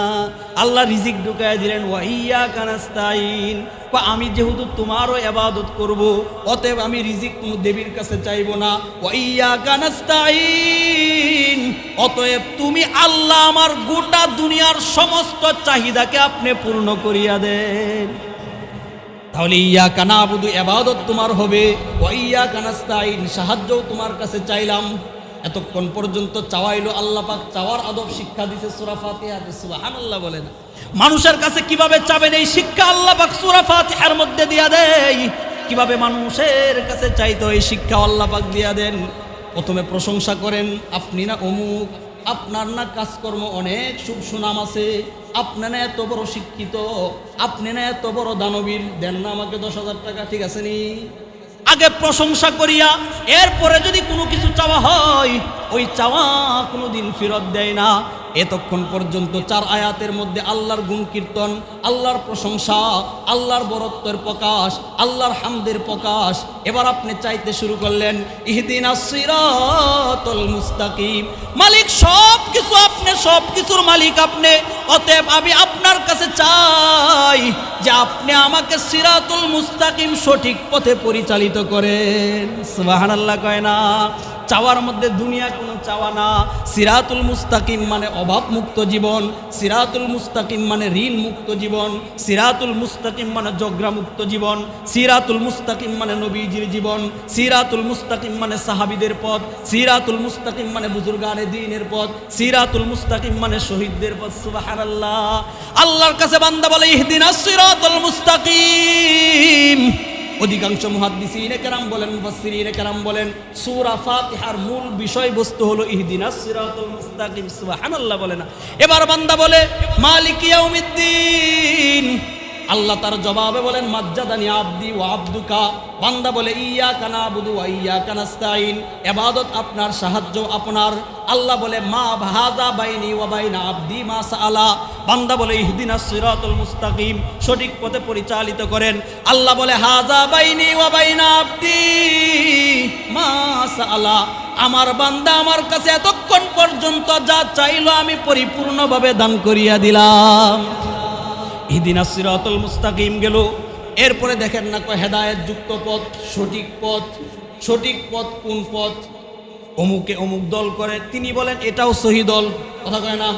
আল্লাহ রিজিক ঢুকায় দিলেন ওয়া ইয়াকা নাস্তাইন, আমি যেহেতু তোমারও ইবাদত করব, অতএব আমি রিজিক কোনো দেবীর কাছে চাইব না। ওয়া ইয়াকা নাস্তাইন, অতএব তুমি আল্লাহ আমার গোটা দুনিয়ার সমস্ত চাহিদাকে আপনি পূর্ণ করিয়া দেন। তাহলে ইয়াকা নাবুদু ইবাদত তোমার হবে, ওয়া ইয়াকা নাস্তাইন সাহায্যও তোমার কাছে চাইলাম। এতক্ষণ পর্যন্ত চাওয়াইলো আল্লাহ পাক, চাওয়ার আদব শিক্ষা দিতে সূরা ফাতিহাতে। সুবহানাল্লাহ বলে না। মানুষের কাছে কিভাবে চাবেন এই শিক্ষা আল্লাহ পাক সূরা ফাতিহার মধ্যে দিয়া দেয়। কিভাবে মানুষের কাছে চাইতো এই শিক্ষা আল্লাহ পাক দিয়া দেন। প্রথমে প্রশংসা করেন, আপনি না অমুক, আপনার না কাজকর্ম অনেক শুভ সুনাম আছে, আপনি না এত বড় শিক্ষিত, আপনি না এত বড় দানবীর, দেন না আমাকে 10,000 টাকা, ঠিক আছে নি? আগে প্রশংসা করিয়া এরপরে যদি কোনো কিছু চাওয়া হয়, ওই চাওয়া কোনোদিন ফেরত দেয় না। এতক্ষণ পর্যন্ত 4 আয়াতের মধ্যে আল্লাহর গুণ কীর্তন, আল্লাহর প্রশংসা, আল্লাহর বরত্বের প্রকাশ, আল্লাহর হামদের প্রকাশ। এবার আপনি চাইতে শুরু করলেন ইহদিনাস সিরাতাল মুস্তাকিম। মালিক সব কিছু আপনি, সব কিছুর মালিক আপনি, অতএব আমি আপনার কাছে চাই যে আপনি আমাকে সিরাতুল মুস্তাকিম সঠিক পথে পরিচালিত করেন। সুবহানাল্লাহ কয় না? চাওয়ার মধ্যে দুনিয়া কোনো চাওয়া না। সিরাতুল মুস্তাকিম মানে অভাব মুক্ত জীবন, সিরাতুল মুস্তাকিম মানে ঋণ মুক্ত জীবন, সিরাতুল মুস্তাকিম মানে জগরা মুক্ত জীবন, সিরাতুল মুস্তাকিম মানে নবীজির জীবন, সিরাতুল মুস্তাকিম মানে সাহাবীদের পথ, সিরাতুল মুস্তাকিম মানে বুজুর্গানে দ্বীনের পথ, সিরাতুল মুস্তাকিম মানে শহীদদের পথ। সুবহানাল্লাহ। আল্লাহর কাছে বান্দা বলে ইহদিনাস সিরাতাল মুস্তাকিম। অধিকাংশ মুহাদ্দিসিনে কেরাম বলেন, মুফাসসিরিনে কেরাম বলেন, সূরা ফাতিহার মূল বিষয়বস্তু হলো ইহদিনাস সিরাতাল মুস্তাকিম। সুবহানাল্লাহ বলে না? এবার বান্দা বলে মালিকি ইয়াউমিদ্দিন। আল্লাহ তার জবাবে বলেন মাজ্জাদানি আবদি ওয়া আবদুকা। বান্দা বলে ইয়্যাকা না'বুদু ওয়া ইয়্যাকা নাস্তাঈন। ইবাদত আপনার, সাহায্য আপনার। আল্লাহ বলে মা হাযা বাইনি ওয়া বাইনা আবদি মা সাআলা। বান্দা বলে ইহদিনাস সিরাতাল মুস্তাকিম, সঠিক পথে পরিচালিত করেন। আল্লাহ বলে হাযা বাইনি ওয়া বাইনা আবদি মা সাআলা। আমার বান্দা আমার কাছে এতক্ষণ পর্যন্ত যা চাইলো আমি পরিপূর্ণভাবে দান করিয়া দিলাম। ইহদিনাস সিরাতাল মুস্তাকিম গেল। এরপরে দেখেন না কয় হেদায়েত যুক্ত পথ, সঠিক পথ। সঠিক পথ কোন পথ? অমুকে অমুক দল করে, তিনি বলেন এটাও সহি দল। কথা কয় না?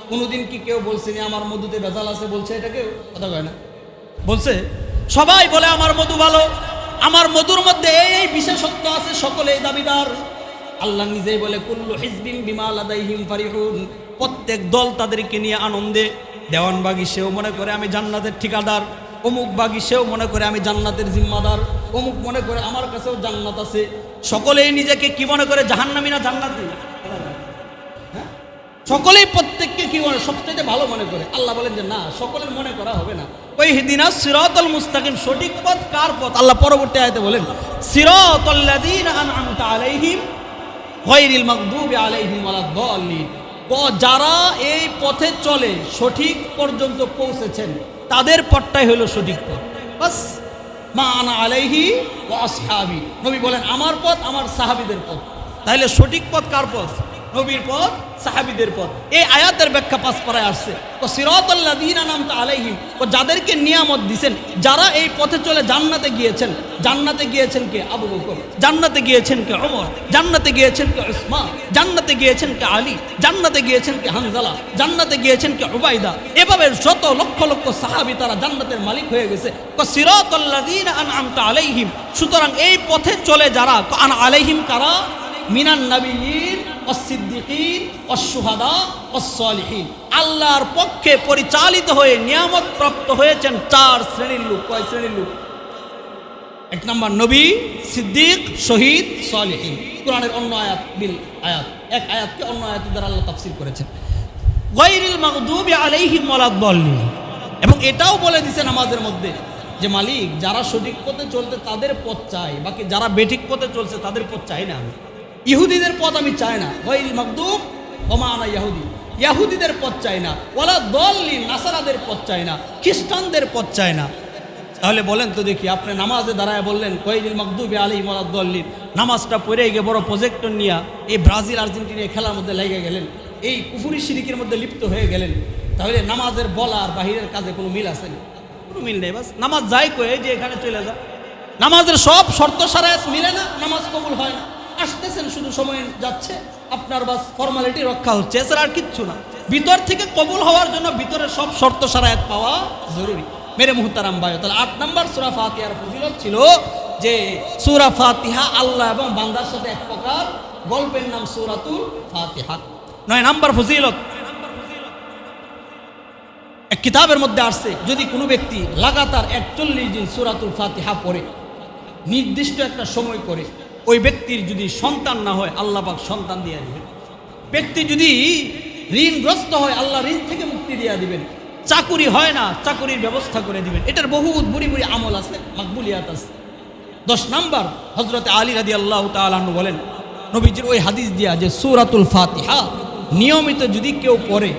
কোনোদিন কি কেউ বলছে না আমার মধুতে ভেজাল আছে? বলছে এটা কেউ? কথা কয় না? বলছে? সবাই বলে আমার মধু ভালো, আমার মধুর মধ্যে এই বিশেষত্ব আছে, সকলেই দাবিদার। আল্লাহ নিজেই বলে কুল্লু হিজবিন বিমা লাদাইহিম ফারিহুন। প্রত্যেক দল তাদেরকে নিয়ে আনন্দে। দেওয়ানবাগি সেও মনে করে আমি জান্নাতের ঠিকাদার, অমুক বাগি সেও মনে করে আমি জান্নাতের জিম্মাদার, অমুক মনে করে আমার কাছেও জান্নাত আছে। সকলেই নিজেকে কি মনে করে? জাহান্নামী না জান্নাতি? হ্যাঁ, সকলেই প্রত্যেককে কি মনে? সবচেয়ে ভালো মনে করে। আল্লাহ বলেন যে না, সকলের মনে করা হবে না। ওই ইহদিনাস সিরাতাল মুস্তাকিম, সঠিক পথ কার পথ? আল্লাহ পরবর্তী আয়াতে বলেন সিরাতাল্লাযীনা আনআমতা আলাইহিম গায়রিল মাগদুবি আলাইহিম ওয়ালাদ-দাল্লিন। যারা এই পথে চলে, সঠিক পর্যন্ত পৌঁছেছেন, তাদের পথটাই হলো সঠিক পথ। বাস, মা আনা আলাইহি ওয়া আসহাবি। নবী বলেন আমার পথ, আমার সাহাবীদের পথ। তাহলে সঠিক পথ কার পথ? নবীর পথ, সাহাবীদের পথ। এই আয়াতের ব্যাখ্যা 5 পারায় আসছে। তো সিরাতাল্লাযীনা আনআমতা আলাইহিম, ও যাদেরকে নিয়ামত দিবেন, যারা এই পথে চলে জান্নাতে গিয়েছেন। জান্নাতে গিয়েছেন কে? আবু বকর। জান্নাতে গিয়েছেন কে? ওমর। জান্নাতে গিয়েছেন কে? উসমান। জান্নাতে গিয়েছেন কে? আলী। জান্নাতে গিয়েছেন কে? হানজালা। জান্নাতে গিয়েছেন কে? উবাইদা। এভাবে যত লক্ষ লক্ষ সাহাবী তারা জান্নাতের মালিক হয়ে গেছে। তো সিরাতাল্লাযীনা আনআমতা আলাইহিম, সুতরাং এই পথে চলে যারা, আন আলাইহিম কারা? মিনান নাবিয়্যিন ওয়াস-সিদ্দীকিন ওয়াশ-শুহাদা ওয়াস-সালিহিন। আল্লাহর পক্ষে পরিচালিত হয়ে নিয়ামত প্রাপ্ত হয়েছেন 4 শ্রেণীর লোক। কয় শ্রেণীর লোক? 1 নম্বর নবী, সিদ্দিক, শহীদ, সালিহিন। কোরআনের অন্য আয়াত বিল আয়াত, এক আয়াতকে অন্য আয়াতের দ্বারা আল্লাহ তাফসীর করেছেন গায়রিল মাগদুবি আলাইহিম ওয়ালাদ-দাল্লিন। এবং এটাও বলে দিয়েছে নামাজের মধ্যে যে মালিক যারা সঠিক পথে চলতে তাদের পথ চাই, বাকি যারা বেঠিক পথে চলছে তাদের পথ চাই না। আমি ইহুদিদের পথ আমি চাই না। গায়রিল মাগদুব ওয়া মা আনা ইহুদি, ইহুদিদের পথ চাই না। ওয়ালাদ-দাল্লিন, নাসারাদের পথ চাই না, খ্রিস্টানদের পথ চাই না। তাহলে বলেন তো দেখি, আপনি নামাজে দাঁড়ায় বললেন গায়রিল মাগদুবি আলাইহিম ওয়ালাদ-দাল্লিন, নামাজটা পড়ে গিয়ে বড় প্রজেক্টর নিয়ে এই ব্রাজিল আর্জেন্টিনা খেলার মধ্যে লেগে গেলেন, এই কুফরি শিরিকের মধ্যে লিপ্ত হয়ে গেলেন। তাহলে নামাজের বলা আর বাহিরের কাজে কোনো মিল আছে না? কোনো মিল নেই। বাস নামাজ যাই কয়ে যে এখানে চলে যা, নামাজের সব শর্ত শারায়াত মিলে না, নামাজ কবুল হয় না। আসতেছেন শুধু সময় যাচ্ছে, আপনার বাস ফর্মালিটি রক্ষা হচ্ছে, এছাড়া আর কিচ্ছু না। ভিতর থেকে কবুল হওয়ার জন্য ভিতরের সব শর্ত শারায়াত পাওয়া জরুরি। মেরে মুহতারাম ভাই, তাহলে 8 নম্বর সূরা ফাতিহার ফজিলত ছিল যে সূরা ফাতিহা আল্লাহ এবং বান্দার সাথে এক প্রকার গল্পের নাম সূরাতুল ফাতিহা। 9 নম্বর ফজিলত, এক কিতাবের মধ্যে আসছে যদি কোনো ব্যক্তি লাগাতার 41 দিন সূরাতুল ফাতিহা পড়ে, নির্দিষ্ট একটা সময় করে, ওই ব্যক্তির যদি সন্তান না হয় আল্লাহ পাক সন্তান দিয়ে দিবেন। ব্যক্তি যদি ঋণগ্রস্ত হয় আল্লাহ ঋণ থেকে মুক্তি দিয়ে দিবেন। চাকুরি হয় না, চাকুরির ব্যবস্থা করে দিবেন। এটার বহুত বুড়ি বুড়ি আমল আছে, মাকবুলিয়াত আছে। 10 নাম্বার হযরতে আলী রাদিয়াল্লাহু তাআলা আনহু বলেন নবীজির ওই হাদিস দিয়া যে সূরাতুল ফাতিহা নিয়মিত যদি কেউ পড়ে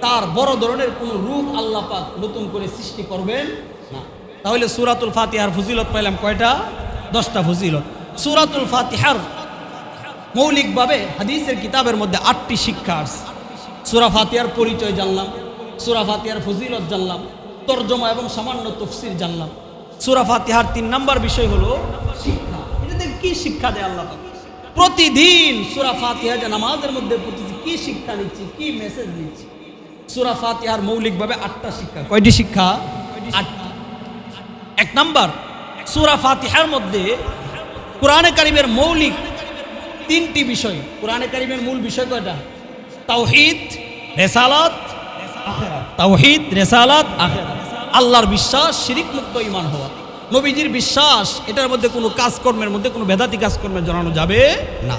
তার বড় ধরনের কোনো রূপ আল্লাহ পাক নতুন করে সৃষ্টি করবেন না। তাহলে সূরাতুল ফাতিহার ফজিলত পাইলাম কয়টা? 10টা ফজিলত। সূরাতুল ফাতিহার মৌলিকভাবে হাদিসের কিতাবের মধ্যে 8টি শিক্ষা আছে। সূরা ফাতিহার পরিচয় জানলাম, সূরা ফাতিহার ফজিলত জানলাম, তরজমা এবং সামান্য তাফসীর জানলাম। সূরা ফাতিহার 3 নাম্বার বিষয় হলো শিক্ষা। এটাতে কি শিক্ষা দেয় আল্লাহ পাক? প্রতিদিন সূরা ফাতিহা যে নামাজের মধ্যে পড়তেছি কি শিক্ষা নিচ্ছি, কি মেসেজ নিচ্ছি? সূরা ফাতিহার মৌলিকভাবে 8টা শিক্ষা। কয়টি শিক্ষা? 8টি। 1 নাম্বার, সূরা ফাতিহার মধ্যে কোরআনে কারিমের মৌলিক 3টি বিষয়। কোরআনে কারিমের মূল বিষয় কয়টা? তাওহীদ, রিসালাত, আখিরাত। তাওহীদ, রিসালাত, আখিরাত। আল্লাহর বিশ্বাস, শিরিক মুক্ত ঈমান হওয়া, নবীজির বিশ্বাস, এটার মধ্যে কোনো কাজকর্মের মধ্যে কোনো বেদাতি কাজকর্মে জড়ানো যাবে না।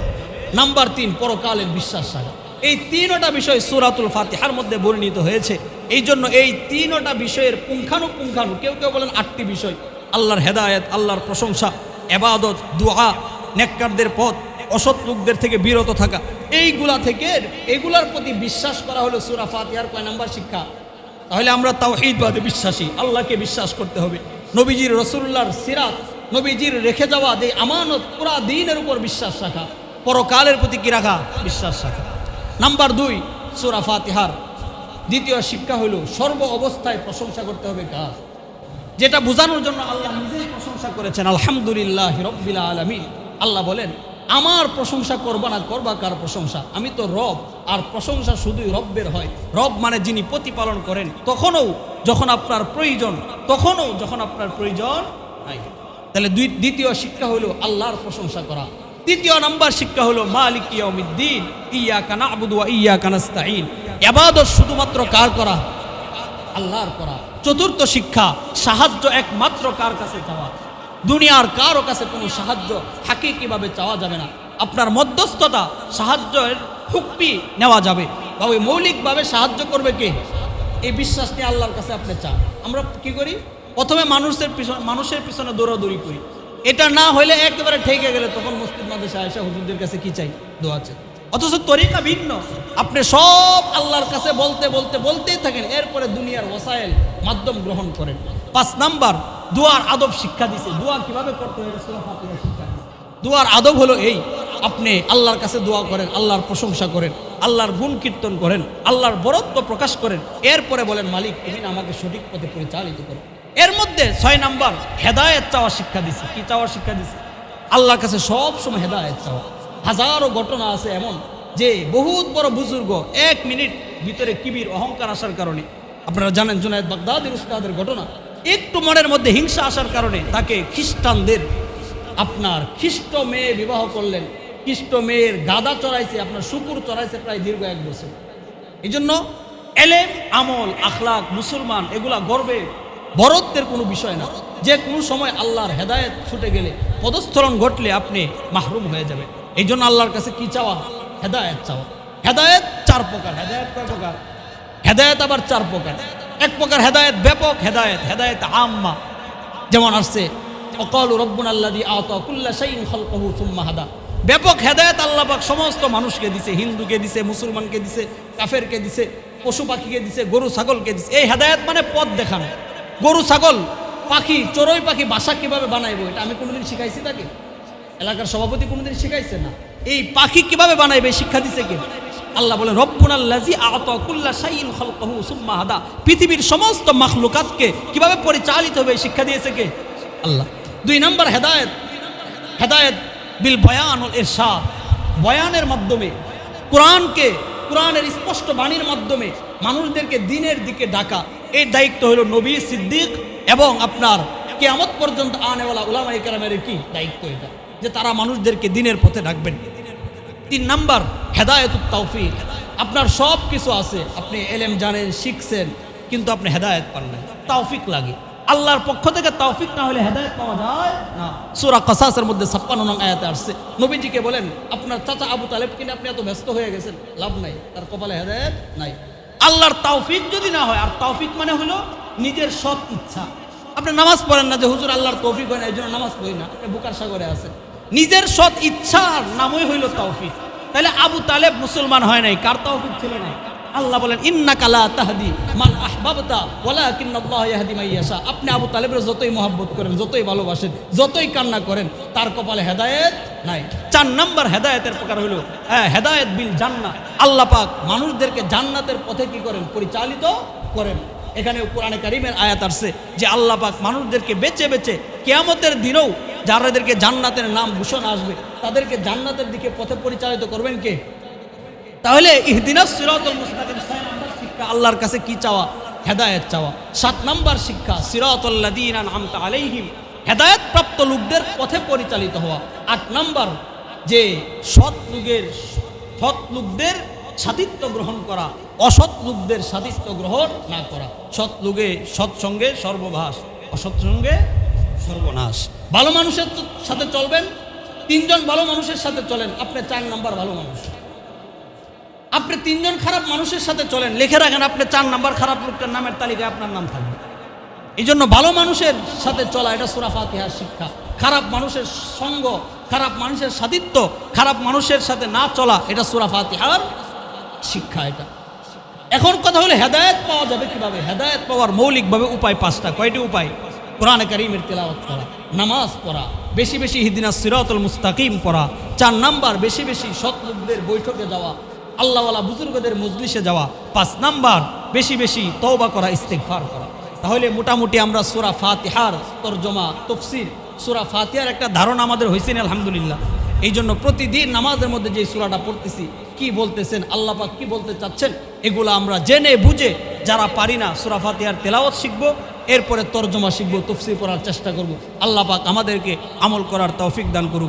নাম্বার 3, পরকালের বিশ্বাস রাখা। এই 3টা বিষয় সূরাতুল ফাতিহার মধ্যে বর্ণিত হয়েছে। এই জন্য এই 3টা বিষয়ের পুঙ্খানুপুঙ্খানু, কেউ কেউ বলেন 8টি বিষয়, আল্লাহর হেদায়েত, আল্লাহর প্রশংসা, ইবাদত, দুআ, নেককারদের পথ, অসৎ লোকদের থেকে বিরত থাকা, এইগুলার প্রতি বিশ্বাস করা হলো সূরা ফাতিহার কয় নাম্বার শিক্ষা? তাহলে আমরা তাওহীদবাদে বিশ্বাসী, আল্লাহকে বিশ্বাস করতে হবে। নবীজির রাসূলুল্লাহর সিরাত, নবীজির রেখে যাওয়া যে আমানত, পুরা দ্বীনের উপর বিশ্বাস রাখা, পরকালের প্রতি কি রাখা? বিশ্বাস রাখা। নাম্বার 2, সূরা ফাতিহার দ্বিতীয় শিক্ষা হলো সর্ব অবস্থায় প্রশংসা করতে হবে কার? যেটা বোঝানোর জন্য আল্লাহ নিজেই প্রশংসা করেছেন, আলহামদুলিল্লাহি রাব্বিল আলামিন। আল্লাহ বলেন আমার প্রশংসা করবা না, করবা কার প্রশংসা? আমি তো রব, আর প্রশংসা শুধুই রব্বের হয়। রব মানে যিনি প্রতিপালন করেন, তখনও যখন আপনার প্রয়োজন, তখনও যখন আপনার প্রয়োজন নাই। তাহলে দ্বিতীয় শিক্ষা হলো আল্লাহর প্রশংসা করা। তৃতীয় নাম্বার শিক্ষা হলো মালিক ইয়াউমিদ্দিন, ইয়্যাকা না'বুদু ওয়া ইয়্যাকা নাস্তাঈন। ইবাদত শুধুমাত্র কার করা? আল্লাহর করা। চতুর্থ শিক্ষা, সাহায্য একমাত্র কার কাছে চাওয়া? দুনিয়ার কারো কাছে কোনো সাহায্য হাকিকিভাবে চাওয়া যাবে না। আপনার মধ্যস্থতা, সাহায্যের হুকমি নেওয়া যাবে, তবে মৌলিকভাবে সাহায্য করবে কে? এই বিশ্বাস নিয়ে আল্লাহর কাছে আপনি চান। আমরা কি করি? প্রথমে মানুষের পিছনে দৌড়াদৌড়ি করি। এটা না হইলে একেবারে ঠেকে গেলে তখন মসজিদ মাদ্রাসা আয়েশা হুজুরদের কাছে কি চাই? দোয়া চাই। অথচ তরিকা ভিন্ন। আপনি সব আল্লাহর কাছে বলতেই থাকেন, এরপরে দুনিয়ার ওসাইল মাধ্যম গ্রহণ করেন। 5 নাম্বার, দুয়ার আদব শিক্ষা দিছে। দোয়া কিভাবে করতে হয় সূরা ফাতিহা শিক্ষা দিছে। দোয়ার আদব হলো এই, আপনি আল্লাহর কাছে দোয়া করেন, আল্লাহর প্রশংসা করেন, আল্লাহর গুণ কীর্তন করেন, আল্লাহর বরত্ব প্রকাশ করেন, এরপরে বলেন মালিক তুমি আমাকে সঠিক পথে পরিচালিত করো। এর মধ্যে 6 নাম্বার, হেদায়েত চাওয়ার শিক্ষা দিছে। কি চাওয়ার শিক্ষা দিছে? আল্লাহর কাছে সব সময় হেদায়েত চাওয়া। হাজারো ঘটনা আছে এমন যে বহুত বড় বুজুর্গ 1 মিনিট ভিতরে কিবির, অহংকার আসার কারণে, আপনারা জানেন জুনায়েদ বাগদাদির উস্তাদের ঘটনা, একটু মনের মধ্যে হিংসা আসার কারণে তাকে খ্রিস্টানদের আপনার খ্রিস্ট মেয়ে বিবাহ করলেন। খ্রিস্ট মেয়ের গাদা চড়াইছে, আপনার শুকুর চড়াইছে প্রায় দীর্ঘ 1 বছর। এই জন্য এলেম, আমল, আখলাক, মুসলমান এগুলা গর্বে বরত্বের কোনো বিষয় না। যে কোনো সময় আল্লাহর হেদায়েত ছুটে গেলে, পদস্থলন ঘটলে আপনি মাহরুম হয়ে যাবেন। এই জন্য আল্লাহর কাছে কি চাওয়া? হেদায়েত চাওয়া। হেদায়েত 4 প্রকার। হেদায়েত কয় প্রকার? হেদায়েত আবার 4 প্রকার। 1 প্রকার হেদায়েত ব্যাপক হেদায়েত, হেদায়েত আম্মা, যেমন আসছে ওয়াকালু রাব্বুনা আল্লাযী আতা কুল্লা শাইইন খালকাহু সুম্মা হাদা। ব্যাপক হেদায়েত আল্লাহ পাক সমস্ত মানুষকে দিছে, হিন্দুকে দিছে, মুসলমানকে দিছে, কাফেরকে দিছে, পশু পাখিকে দিছে, গরু ছাগলকে দিছে। এই হেদায়েত মানে পথ দেখানো। গরু ছাগল পাখি, চড়ুই পাখি বাসা কিভাবে বানাইবো এটা আমি কোনোদিন শিখাইছি তাকে? এলাকার সভাপতি কোনোদিন শিখাইছে না। এই পাখি কিভাবে বানাইবে শিক্ষা দিছে কে? আল্লাহ বলেন রব্বুনাল্লাযী আতা কুল্লা শাইইন খালকাহু সুম্মা হাদা। পৃথিবীর সমস্ত মাখলুকাতকে কিভাবে পরিচালিত হবে শিক্ষা দিয়েছে কে? আল্লাহ। 2 নাম্বার হেদায়েত, হেদায়েত বিল বয়ান ওয়াল ইরশাদ। বয়ানের মাধ্যমে, কোরআনের স্পষ্ট বাণীর মাধ্যমে মানুষদেরকে দ্বীনের দিকে ডাকা। এই দায়িত্ব হলো নবী, সিদ্দিক এবং আপনার কিয়ামত পর্যন্ত আনেওয়ালা উলামায়ে কেরামের কি দায়িত্ব এটা, যে তারা মানুষদেরকে দ্বীনের পথে ডাকবেন। 3 নাম্বার হেদায়েতুত তাওফীক। আপনার সব কিছু আছে, আপনি এলেম জানেন, শিখছেন, কিন্তু আপনি হেদায়েত পান না, তাওফীক লাগে। আল্লাহর পক্ষ থেকে তাওফীক না হলে হেদায়েত পাওয়া যায় না। সূরা কাসাসের মধ্যে 56 নং আয়াতে আসছে, নবীজিকে বলেন আপনার চাচা আবু তালেবকে নিয়ে আপনি এত ব্যস্ত হয়ে গেছেন, লাভ নাই, তার কপালে হেদায়েত নাই। আল্লাহর তাওফীক যদি না হয়, আর তাওফীক মানে হলো নিজের সৎ ইচ্ছা। আপনি নামাজ পড়েন না যে হুজুর আল্লাহর তৌফিক হয় না এই জন্য নামাজ পড়ি না, আপনি বুকার সাগরে আছেন। নিজের সৎ ইচ্ছার নামই হইল তৌফিক। তাহলে আবু তালেব মুসলমান হয় নাই, কার তৌফিক ছিল না? আল্লাহ বলেন ইন্নাকা লা তাহদি মান আহবাবতা ওয়ালাকিন্নাল্লাহু ইয়াহদি মান ইয়াশা। আপনি আবু তালেবের যতই মহব্বত করেন, যতই ভালোবাসেন, যতই কান্না করেন, তার কপালে হেদায়েত নাই। 4 নাম্বার হেদায়েতের প্রকার হলো হেদায়েত বিল জান্নাহ। আল্লাহ পাক মানুষদেরকে জান্নাতের পথে কি করেন? পরিচালিত করেন। এখানে কোরআনে কারীমের আয়াত আসছে যে আল্লাহ পাক মানুষদেরকে বেছে বেছে কিয়ামতের দিনেও যারাদেরকে জান্নাতের নাম ঘোষণা আসবে তাদেরকে জান্নাতের দিকে পথে পরিচালিত করবেন কে? তাহলে ইহদিনাস সিরাতাল মুস্তাকিম 6 নাম্বার শিক্ষা আল্লাহর কাছে কি চাওয়া? হেদায়েত চাওয়া। 7 নাম্বার শিক্ষা সিরাতাল লাযীনা আনআমতা আলাইহিম, হেদায়েত প্রাপ্ত লোকদের পথে পরিচালিত হওয়া। 8 নাম্বার যে সৎ লোকদের সাথিত্ব গ্রহণ করা, অসৎ লোকদের সাথিত্ব গ্রহণ না করা। সৎসঙ্গে সর্বভাস, অসৎ সঙ্গে সর্বনাশ। ভালো মানুষের সাথে চলবেন, 3 জন ভালো মানুষের সাথে চলেন, আপনি 4 নাম্বার ভালো মানুষ। আপনি 3 জন খারাপ মানুষের সাথে চলেন, লিখে রাখেন আপনি 4 নাম্বার খারাপ লোকটার নামের তালিকায় আপনার নাম থাকবে। এই জন্য ভালো মানুষের সাথে চলা, এটা সূরা ফাতিহার শিক্ষা। খারাপ মানুষের সঙ্গ, খারাপ মানুষের সাথিত্ব, খারাপ মানুষের সাথে না চলা, এটা সূরা ফাতিহার শিক্ষা। এটা এখন কথা হলো হেদায়েত পাওয়া যাবে কিভাবে? হেদায়েত পাওয়ার মৌলিকভাবে উপায় 5টা। কয়টি উপায়? কোরআনে কারীমের তেলাওয়াত করা, নামাজ পড়া, বেশি বেশি ইহদিনাস সিরাতাল মুস্তাকিম পড়া। 4 নাম্বার বেশি বেশি সৎ লোকদের বৈঠকে যাওয়া, আল্লাহওয়ালা বুজুর্গদের মজলিসে যাওয়া। 5 নাম্বার বেশি বেশি তওবা করা, ইস্তেগফার করা। তাহলে মোটামুটি আমরা সূরা ফাতিহার তরজমা, তাফসীর, সূরা ফাতিহার একটা ধারণা আমাদের হয়েছে না, আলহামদুলিল্লাহ। এই জন্য প্রতিদিন নামাজের মধ্যে যে সূরাটা পড়তেছি, কি বলতেছেন আল্লাহ পাক, কি বলতে চাচ্ছেন, এগুলো আমরা জেনে বুঝে, যারা পারি না সূরা ফাতিহার তেলাওয়াত শিখবো, এরপরে তরজমা শিখবো, তাফসীর পড়ার চেষ্টা করব। আল্লাহ পাক আমাদেরকে আমল করার তৌফিক দান করুক।